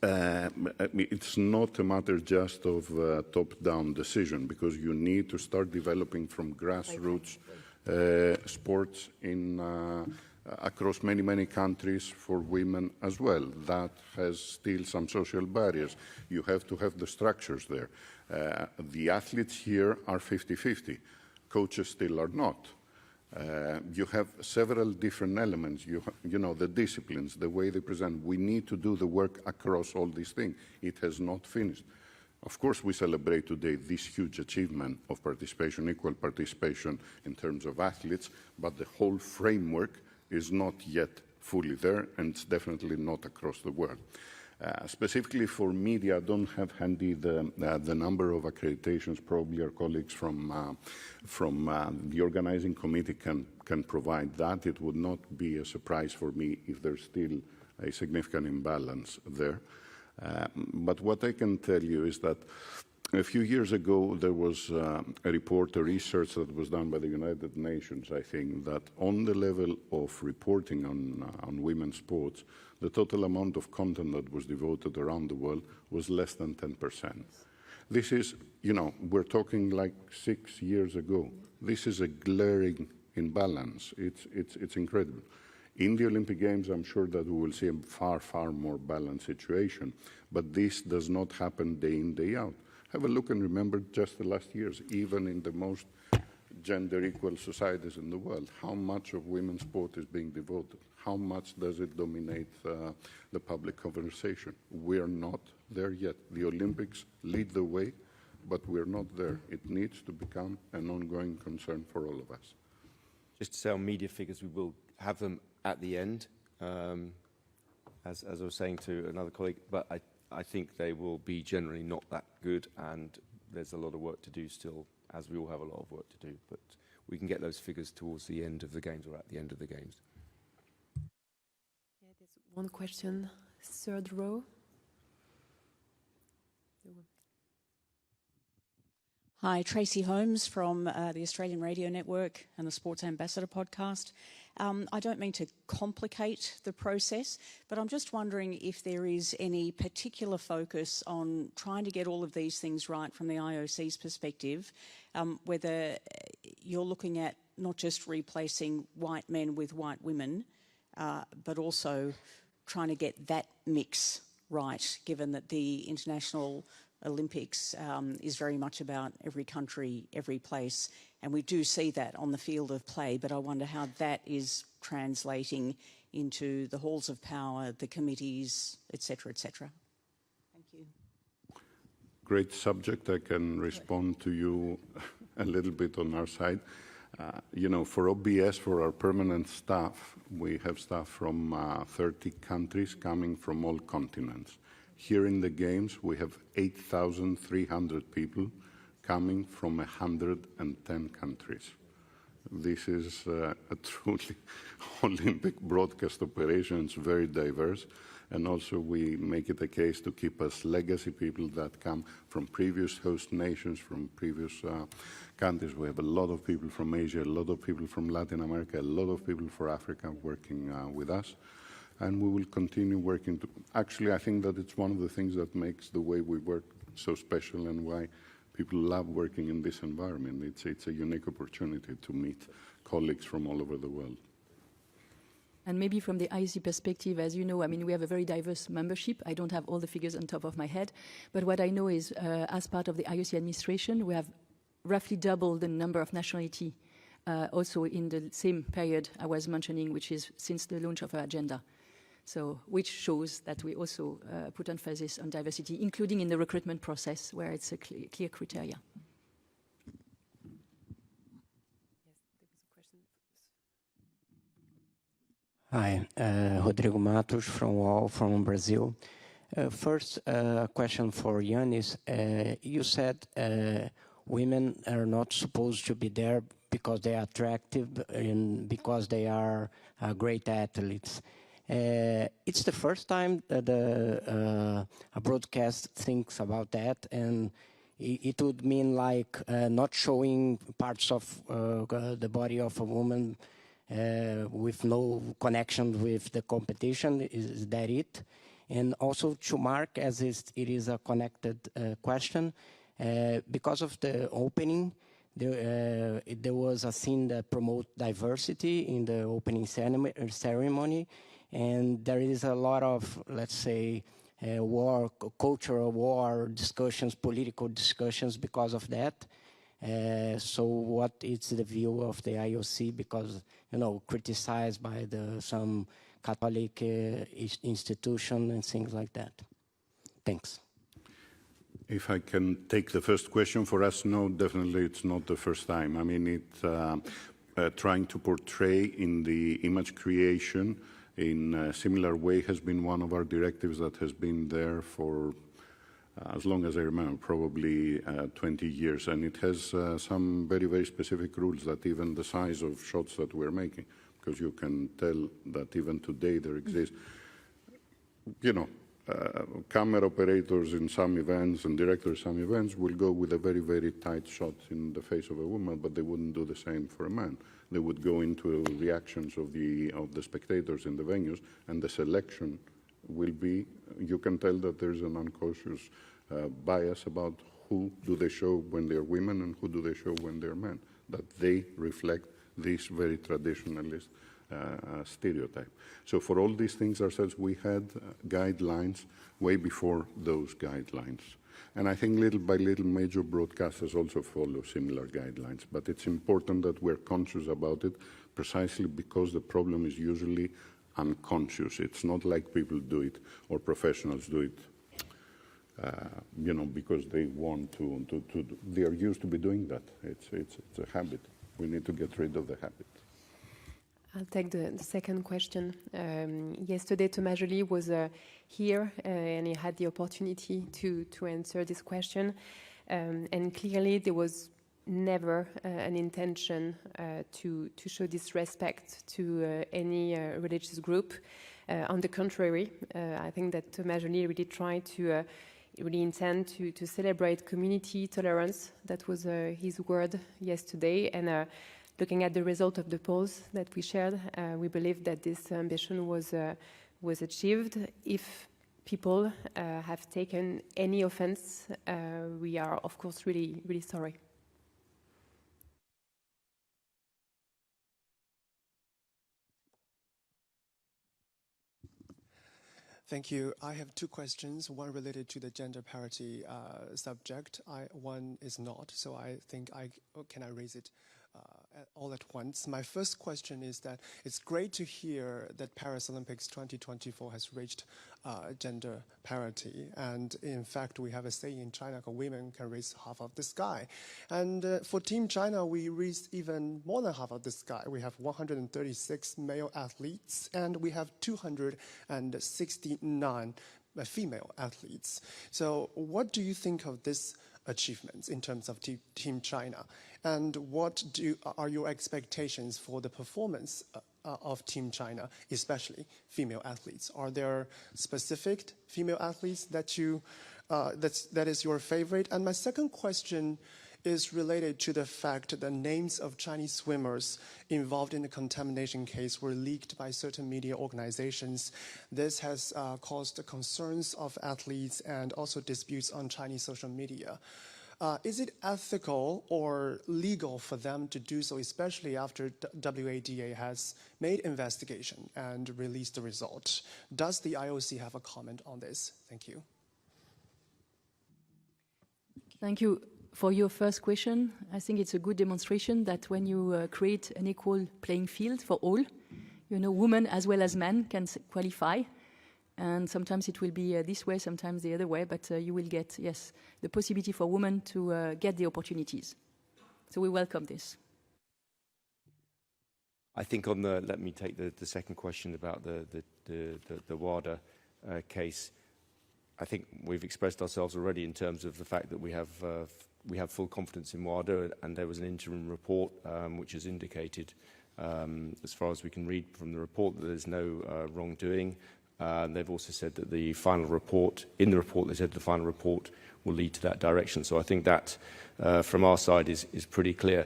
it's not a matter just of top-down decision, because you need to start developing from grassroots sports across many, many countries for women as well. That has still some social barriers. You have to have the structures there. The athletes here are 50-50. Coaches still are not. You have several different elements. You know, the disciplines, the way they present. We need to do the work across all these things. It has not finished. Of course, we celebrate today this huge achievement of participation, equal participation in terms of athletes, but the whole framework is not yet fully there, and it's definitely not across the world. Specifically for media, I don't have handy the number of accreditations. Probably our colleagues from the organizing committee can provide that. It would not be a surprise for me if there's still a significant imbalance there. But what I can tell you is that a few years ago there was a report, a research that was done by the United Nations, I think, that on the level of reporting on women's sports, the total amount of content that was devoted around the world was less than 10%. This is, we're talking like 6 years ago. This is a glaring imbalance. It's incredible. In the Olympic Games, I'm sure that we will see a far, far more balanced situation. But this does not happen day in, day out. Have a look and remember just the last years, even in the most gender equal societies in the world, how much of women's sport is being devoted? How much does it dominate the public conversation? We're not there yet. The Olympics lead the way, but we're not there. It needs to become an ongoing concern for all of us. Just to say on media figures, we will have them at the end, as I was saying to another colleague, but I think they will be generally not that good, and there's a lot of work to do still, as we all have a lot of work to do, but we can get those figures towards the end of the Games or at the end of the Games. Yeah, there's one question, third row. Hi, Tracy Holmes from the Australian Radio Network and the Sports Ambassador podcast. I don't mean to complicate the process, but I'm just wondering if there is any particular focus on trying to get all of these things right from the IOC's perspective, whether you're looking at not just replacing white men with white women, but also trying to get that mix right, given that the International Olympics is very much about every country, every place, and we do see that on the field of play, but I wonder how that is translating into the halls of power, the committees, etc., etc. Thank you. Great subject. I can respond to you a little bit on our side. You know, for OBS, for our permanent staff, we have staff from 30 countries coming from all continents. Here in the Games, we have 8,300 people coming from 110 countries. This is a truly Olympic broadcast operation. It's very diverse. And also we make it a case to keep us legacy people that come from previous host nations, from previous countries. We have a lot of people from Asia, a lot of people from Latin America, a lot of people from Africa working with us. And we will continue working. Actually, I think that it's one of the things that makes the way we work so special and why people love working in this environment. It's a unique opportunity to meet colleagues from all over the world. And maybe from the IOC perspective, as you know, I mean, we have a very diverse membership. I don't have all the figures on top of my head. But what I know is, as part of the IOC administration, we have roughly doubled the number of nationality also in the same period I was mentioning, which is since the launch of our agenda. So, which shows that we also put emphasis on diversity, including in the recruitment process, where it's a clear criteria. Hi, Rodrigo Matos from UOL, from Brazil. First, a question for Yanis. You said women are not supposed to be there because they are attractive and because they are great athletes. It's the first time that a broadcast thinks about that, and it would mean like not showing parts of the body of a woman with no connection with the competition. Is that it? And also to Mark, as it is a connected question, because of the opening, there was a scene that promotes diversity in the opening ceremony. And there is a lot of, let's say, cultural war discussions, political discussions because of that. So what is the view of the IOC? Because, you know, criticized by some Catholic institution and things like that. Thanks. If I can take the first question, for us, no, definitely it's not the first time. I mean, trying to portray in the image creation in a similar way has been one of our directives that has been there for as long as I remember, probably 20 years. And it has some very, very specific rules that even the size of shots that we're making, because you can tell that even today there exists, you know, camera operators in some events and directors in some events will go with a very, very tight shot in the face of a woman, but they wouldn't do the same for a man. They would go into reactions of the spectators in the venues, and the selection will be, you can tell that there's an unconscious bias about who do they show when they're women and who do they show when they're men, that they reflect this very traditionalist stereotype. So for all these things ourselves, we had guidelines way before those guidelines. And I think little by little, major broadcasters also follow similar guidelines. But it's important that we're conscious about it, precisely because the problem is usually unconscious. It's not like people do it or professionals do it, because they want to. They are used to be doing that. It's a habit. We need to get rid of the habit. I'll take the second question. Yesterday, Thomas Joly was here, and he had the opportunity to answer this question. And clearly, there was never an intention to show disrespect to any religious group. On the contrary, I think that Thomas Joly really tried to really intend to celebrate community tolerance. That was his word yesterday. And looking at the result of the polls that we shared, we believe that this ambition was achieved. If people have taken any offense, we are, of course, really, really sorry. Thank you. I have two questions, one related to the gender parity subject. One is not, so I think can I raise it all at once? My first question is that it's great to hear that Paris Olympics 2024 has reached gender parity. And in fact, we have a saying in China called women can raise half of the sky. And for Team China, we raised even more than half of the sky. We have 136 male athletes, and we have 269 female athletes. So what do you think of this achievements in terms of Team China? And what are your expectations for the performance of Team China, especially female athletes? Are there specific female athletes that that is your favorite? And my second question is related to the fact that the names of Chinese swimmers involved in the contamination case were leaked by certain media organizations. This has caused concerns of athletes and also disputes on Chinese social media. Is it ethical or legal for them to do so, especially after WADA has made investigation and released the result? Does the IOC have a comment on this? Thank you. Thank you. For your first question, I think it's a good demonstration that when you create an equal playing field for all, women as well as men can qualify. And sometimes it will be this way, sometimes the other way, but you will get, yes, the possibility for women to get the opportunities. So we welcome this. I think let me take the second question about the WADA case. I think we've expressed ourselves already in terms of the fact that we have full confidence in WADA, and there was an interim report which has indicated, as far as we can read from the report, that there's no wrongdoing. They've also said that the final report, they said the final report will lead to that direction. So I think that, from our side, is pretty clear.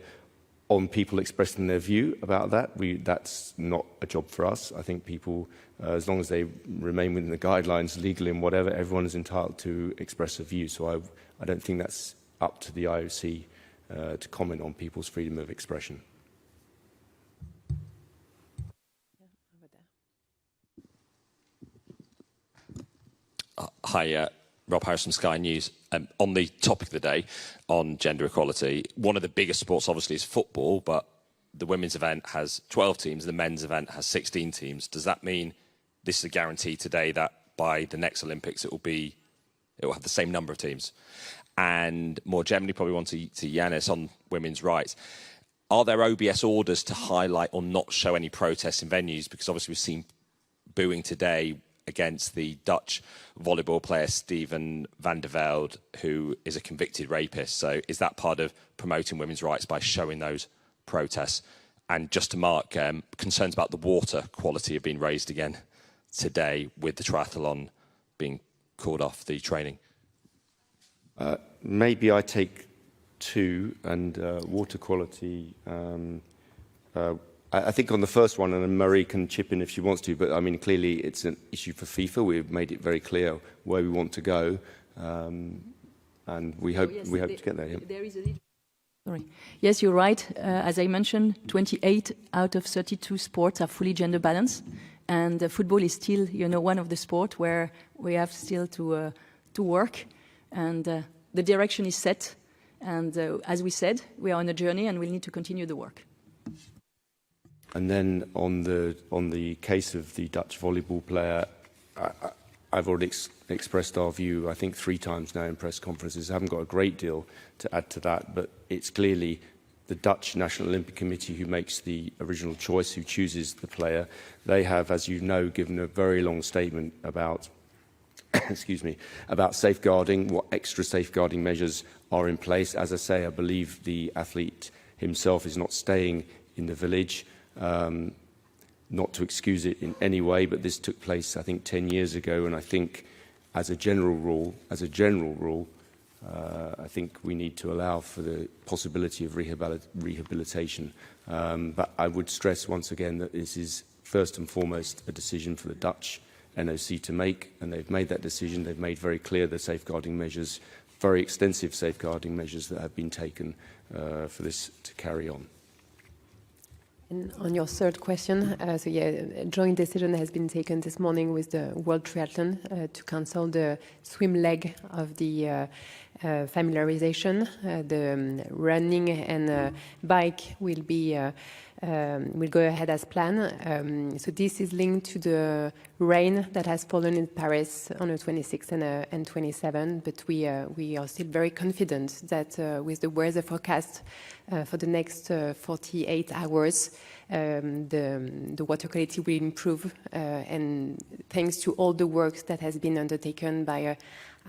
On people expressing their view about that, that's not a job for us. I think people, as long as they remain within the guidelines, legally and whatever, everyone is entitled to express a view. So I don't think that's up to the IOC to comment on people's freedom of expression. Hi, Rob Harris from Sky News. On the topic of the day, on gender equality, one of the biggest sports obviously is football, but the women's event has 12 teams, the men's event has 16 teams. Does that mean this is a guarantee today that by the next Olympics it will have the same number of teams? And more generally, probably one to Yannis on women's rights. Are there OBS orders to highlight or not show any protests in venues? Because obviously we've seen booing today against the Dutch volleyball player Steven van der Velde, who is a convicted rapist. So is that part of promoting women's rights by showing those protests? And just to mark, concerns about the water quality have been raised again today with the triathlon being called off the training. Maybe I take two, and water quality. I think on the first one, and Marie can chip in if she wants to, but I mean, clearly it's an issue for FIFA. We've made it very clear where we want to go, and we hope to get there. Yeah. There is a Sorry. Yes, you're right. As I mentioned, 28 out of 32 sports are fully gender balanced, and football is still, one of the sports where we have still to work, and the direction is set. And as we said, we are on a journey, and we'll need to continue the work. And then on the case of the Dutch volleyball player, I've already expressed our view, I think 3 times now in press conferences. I haven't got a great deal to add to that, but it's clearly the Dutch National Olympic Committee who makes the original choice, who chooses the player. They have, as you know, given a very long statement about, excuse me, about safeguarding, what extra safeguarding measures are in place. As I say, I believe the athlete himself is not staying in the village. Not to excuse it in any way, but this took place, I think, 10 years ago, and I think, as a general rule, I think we need to allow for the possibility of rehabilitation. But I would stress once again that this is first and foremost a decision for the Dutch NOC to make, and they've made that decision. They've made very clear the safeguarding measures, very extensive safeguarding measures that have been taken for this to carry on. And on your third question, a joint decision has been taken this morning with the World Triathlon to cancel the swim leg of the familiarization. The running and bike will go ahead as planned. So this is linked to the rain that has fallen in Paris on the 26th and 27th. But we are still very confident that with the weather forecast for the next 48 hours, the water quality will improve. And thanks to all the work that has been undertaken by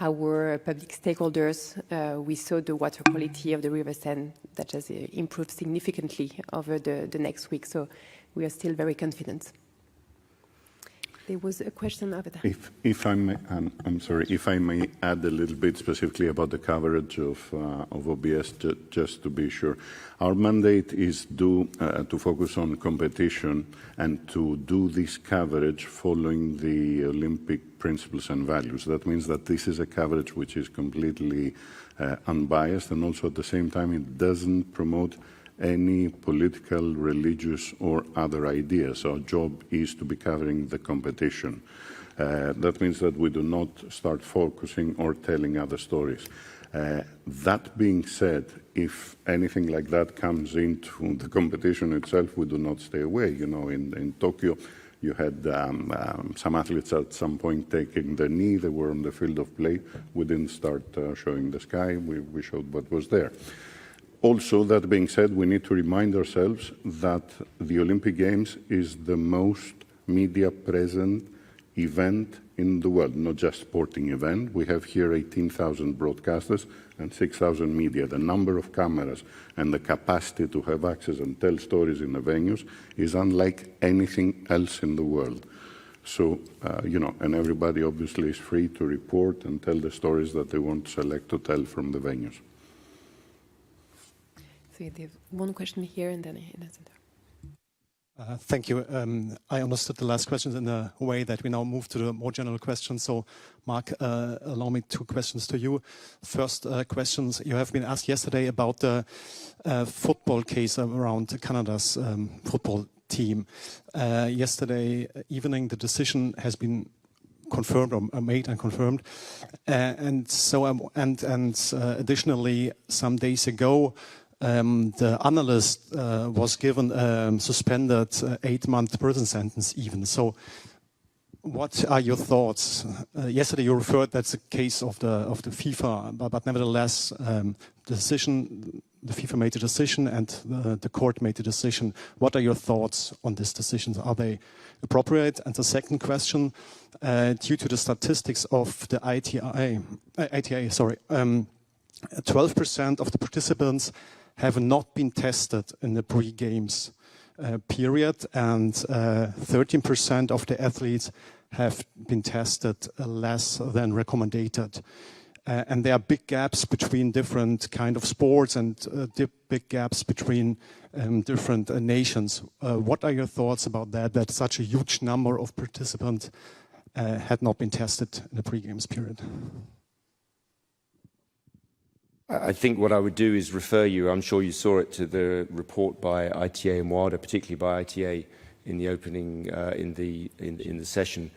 our public stakeholders, we saw the water quality of the River Seine that has improved significantly over the next week. So we are still very confident. There was a question over there. If I may, I'm sorry, if I may add a little bit specifically about the coverage of OBS, just to be sure. Our mandate is to focus on competition and to do this coverage following the Olympic principles and values. That means that this is a coverage which is completely unbiased, and also at the same time it doesn't promote any political, religious or other ideas. Our job is to be covering the competition. That means that we do not start focusing or telling other stories. That being said, if anything like that comes into the competition itself, we do not stay away. You know, in Tokyo, you had some athletes at some point taking the knee. They were on the field of play. We didn't start showing the sky. We showed what was there. Also, that being said, we need to remind ourselves that the Olympic Games is the most media-present event in the world, not just sporting event. We have here 18,000 broadcasters and 6,000 media. The number of cameras and the capacity to have access and tell stories in the venues is unlike anything else in the world. So, and everybody obviously is free to report and tell the stories that they want to select to tell from the venues. So there's one question here and then in the center. Thank you. I understood the last questions in a way that we now move to the more general questions. So, Mark, allow me 2 questions to you. First questions, you have been asked yesterday about the football case around Canada's football team. Yesterday evening, the decision has been confirmed or made and confirmed. Additionally, some days ago, the analyst was given a suspended 8-month prison sentence even. So what are your thoughts? Yesterday you referred that's a case of the FIFA, but nevertheless the FIFA made a decision and the court made a decision. What are your thoughts on these decisions? Are they appropriate? And the second question, due to the statistics of the ITA, 12% of the participants have not been tested in the pre-games period, and 13% of the athletes have been tested less than recommended. And there are big gaps between different kind of sports and big gaps between different nations. What are your thoughts about that such a huge number of participants had not been tested in the pre-games period? I think what I would do is refer you, I'm sure you saw it, to the report by ITA and WADA, particularly by ITA in the opening, in the session,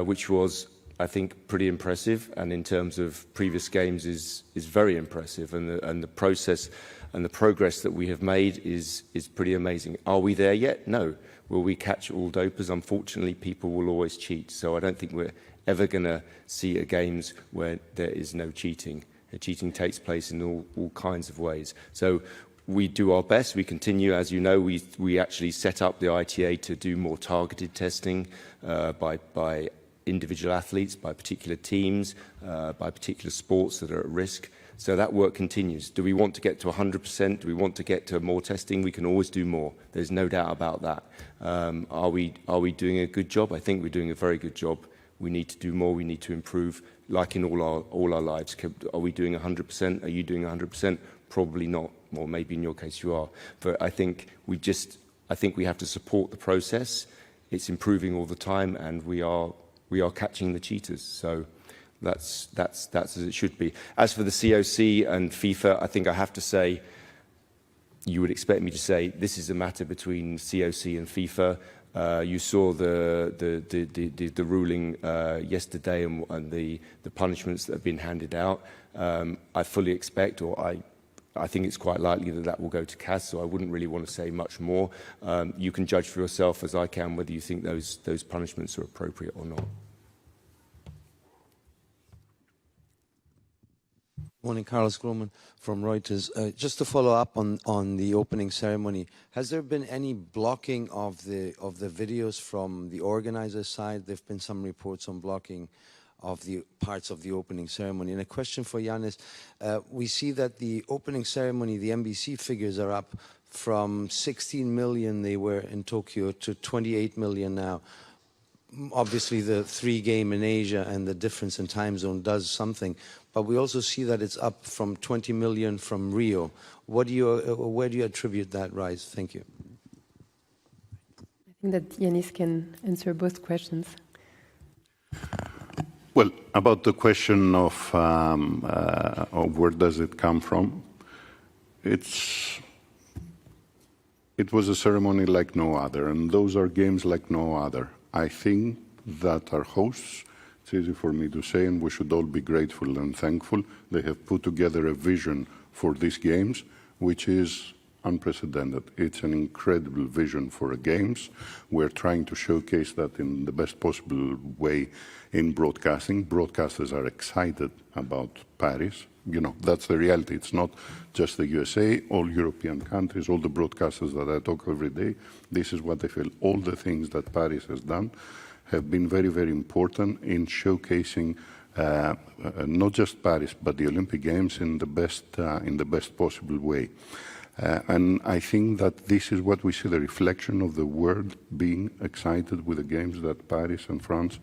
which was, I think, pretty impressive, and in terms of previous games is very impressive, and the process and the progress that we have made is pretty amazing. Are we there yet? No. Will we catch all dopers? Unfortunately, people will always cheat, so I don't think we're ever going to see games where there is no cheating. Cheating takes place in all kinds of ways. So we do our best. We continue, as you know, we actually set up the ITA to do more targeted testing by individual athletes, by particular teams, by particular sports that are at risk. So that work continues. Do we want to get to 100%? Do we want to get to more testing? We can always do more. There's no doubt about that. Are we doing a good job? I think we're doing a very good job. We need to do more. We need to improve, like in all our lives. Are we doing 100%? Are you doing 100%? Probably not. Or maybe in your case you are. But I think we have to support the process. It's improving all the time, and we are catching the cheaters. So that's as it should be. As for the COC and FIFA, I think I have to say, you would expect me to say this is a matter between COC and FIFA. You saw the ruling yesterday and the punishments that have been handed out. I fully expect, or I think it's quite likely that will go to CAS, so I wouldn't really want to say much more. You can judge for yourself, as I can, whether you think those punishments are appropriate or not. Morning, Carlos Groman from Reuters. Just to follow up on the opening ceremony, has there been any blocking of the videos from the organizer side? There have been some reports on blocking of the parts of the opening ceremony. And a question for Yannis. We see that the opening ceremony, the NBC figures are up from 16 million they were in Tokyo to 28 million now. Obviously, the 3-game in Asia and the difference in time zone does something, but we also see that it's up from 20 million from Rio. Where do you attribute that rise? Thank you. I think that Yannis can answer both questions. Well, about the question of where does it come from, it was a ceremony like no other, and those are games like no other. I think that our hosts, it's easy for me to say, and we should all be grateful and thankful, they have put together a vision for these games, which is unprecedented. It's an incredible vision for the games. We're trying to showcase that in the best possible way in broadcasting. Broadcasters are excited about Paris. You know, that's the reality. It's not just the USA, all European countries, all the broadcasters that I talk every day. This is what they feel. All the things that Paris has done have been very, very important in showcasing not just Paris, but the Olympic Games in the best possible way. And I think that this is what we see, the reflection of the world being excited with the games that Paris and France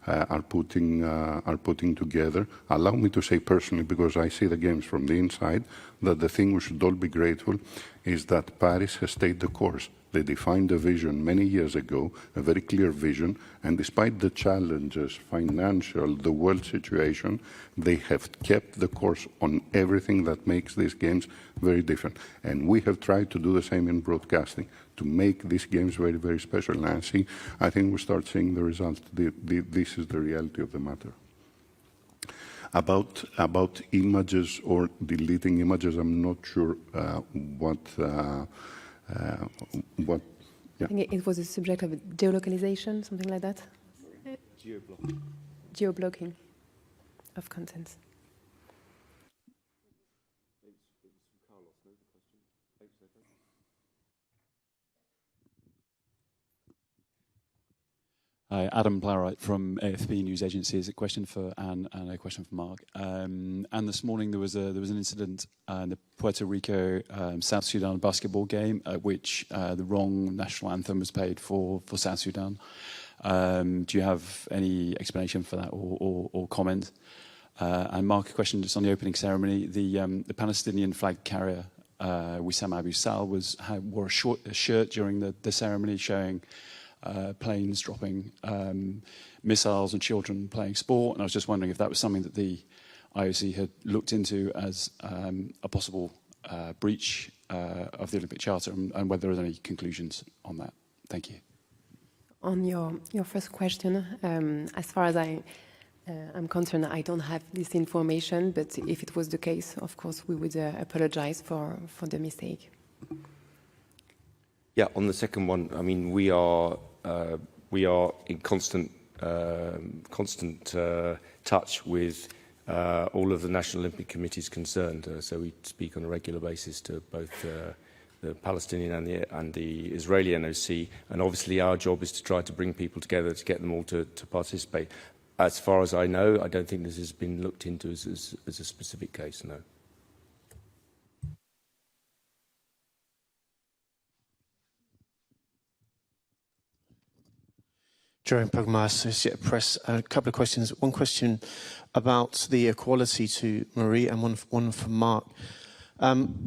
are putting together. Allow me to say personally, because I see the games from the inside, that the thing we should all be grateful is that Paris has stayed the course. They defined a vision many years ago, a very clear vision, and despite the challenges, financial, the world situation, they have kept the course on everything that makes these games very different. And we have tried to do the same in broadcasting, to make these games very, very special. And I think we start seeing the results. This is the reality of the matter. About images or deleting images, I'm not sure what. I think it was a subject of geolocalization, something like that. Geo-blocking. Geo-blocking of content. Hi, Adam Plowright from AFP News Agency. Is a question for Anne and a question for Mark. Anne, this morning there was an incident in the Puerto Rico South Sudan basketball game at which the wrong national anthem was played for South Sudan. Do you have any explanation for that or comment? And Mark, a question just on the opening ceremony. The Palestinian flag carrier Wissam Abu Sal wore a shirt during the ceremony showing planes dropping missiles and children playing sport, and I was just wondering if that was something that the IOC had looked into as a possible breach of the Olympic Charter, and whether there are any conclusions on that. Thank you. On your first question, as far as I'm concerned, I don't have this information, but if it was the case, of course, we would apologize for the mistake. Yeah, on the second one, I mean, we are in constant touch with all of the National Olympic Committees concerned. So we speak on a regular basis to both the Palestinian and the Israeli NOC, and obviously our job is to try to bring people together to get them all to participate. As far as I know, I don't think this has been looked into as a specific case, no. Jerome Pogmar, Associated Press. A couple of questions. One question about the equality to Marie, and one for Mark.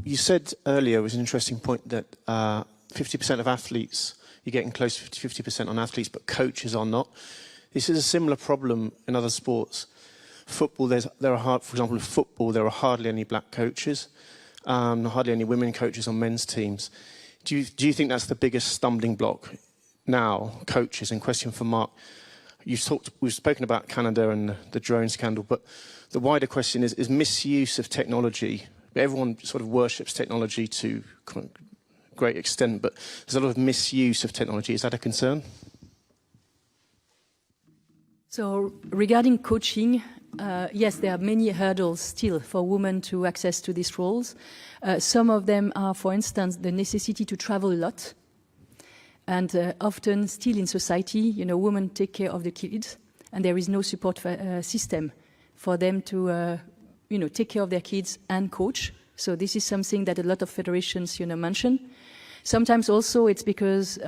You said earlier, it was an interesting point, that 50% of athletes, you're getting close to 50% on athletes, but coaches are not. This is a similar problem in other sports. Football, for example, in football, there are hardly any black coaches, hardly any women coaches on men's teams. Do you think that's the biggest stumbling block now, coaches? And question for Mark. We've spoken about Canada and the drone scandal, but the wider question is misuse of technology. Everyone sort of worships technology to a great extent, but there's a lot of misuse of technology. Is that a concern? So regarding coaching, yes, there are many hurdles still for women to access to these roles. Some of them are, for instance, the necessity to travel a lot. And often still in society, women take care of the kids, and there is no support system for them to, take care of their kids and coach. So this is something that a lot of federations, mention. Sometimes also it's because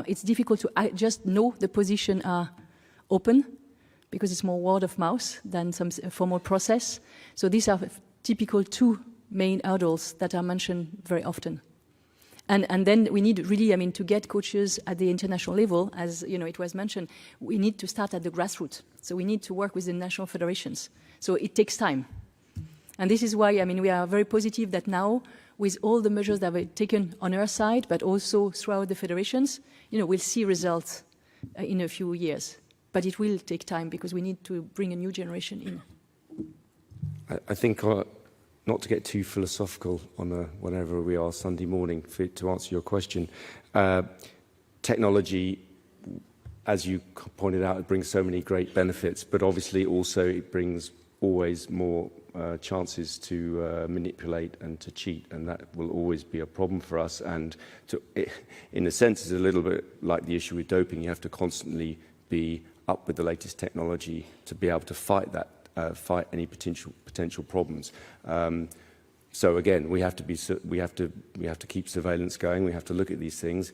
it's difficult to just know the position are open, because it's more word of mouth than some formal process. So these are typical two main hurdles that are mentioned very often. And then we need really, to get coaches at the international level, as it was mentioned, we need to start at the grassroots. So we need to work with the national federations. So it takes time. And this is why, we are very positive that now, with all the measures that were taken on our side, but also throughout the federations, we'll see results in a few years. But it will take time because we need to bring a new generation in. I think, not to get too philosophical on whenever we are Sunday morning, to answer your question, technology, as you pointed out, it brings so many great benefits, but obviously also it brings always more chances to manipulate and to cheat, and that will always be a problem for us. And in a sense, it's a little bit like the issue with doping. You have to constantly be up with the latest technology to be able to fight that. Fight any potential problems. So again, we have to keep surveillance going. We have to look at these things,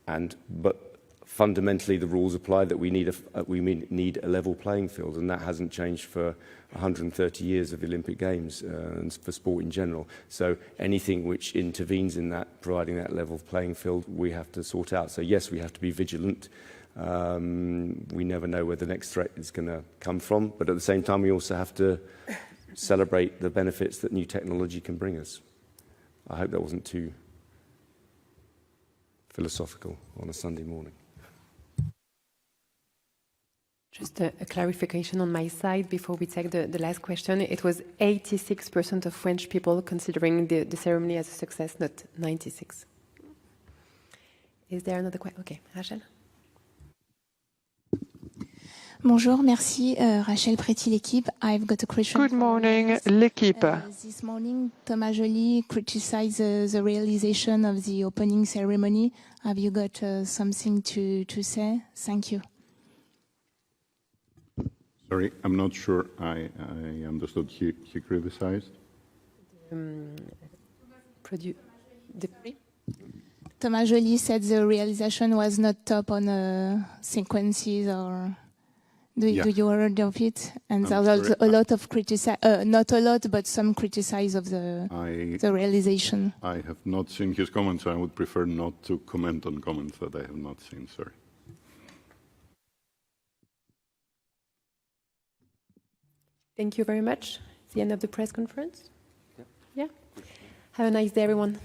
but fundamentally the rules apply that we need a level playing field, and that hasn't changed for 130 years of the Olympic Games and for sport in general. So anything which intervenes in that, providing that level playing field, we have to sort out. So yes, we have to be vigilant. We never know where the next threat is going to come from, but at the same time we also have to celebrate the benefits that new technology can bring us. I hope that wasn't too philosophical on a Sunday morning. Just a clarification on my side before we take the last question. It was 86% of French people considering the ceremony as a success, not 96%. Is there another question? Okay, Rachel. Bonjour, merci. Rachel Pretty, l'équipe. I've got a question. Good morning, l'équipe. This morning, Thomas Joly criticized the realization of the opening ceremony. Have you got something to say? Thank you. Sorry, I'm not sure I understood. He criticized? Thomas Joly said the realization was not top on sequences or... Do you heard of it? And there was a lot of not a lot, but some criticize of the realization. I have not seen his comments. I would prefer not to comment on comments that I have not seen. Sorry. Thank you very much. the end of the press conference. Yeah. Have a nice day, everyone.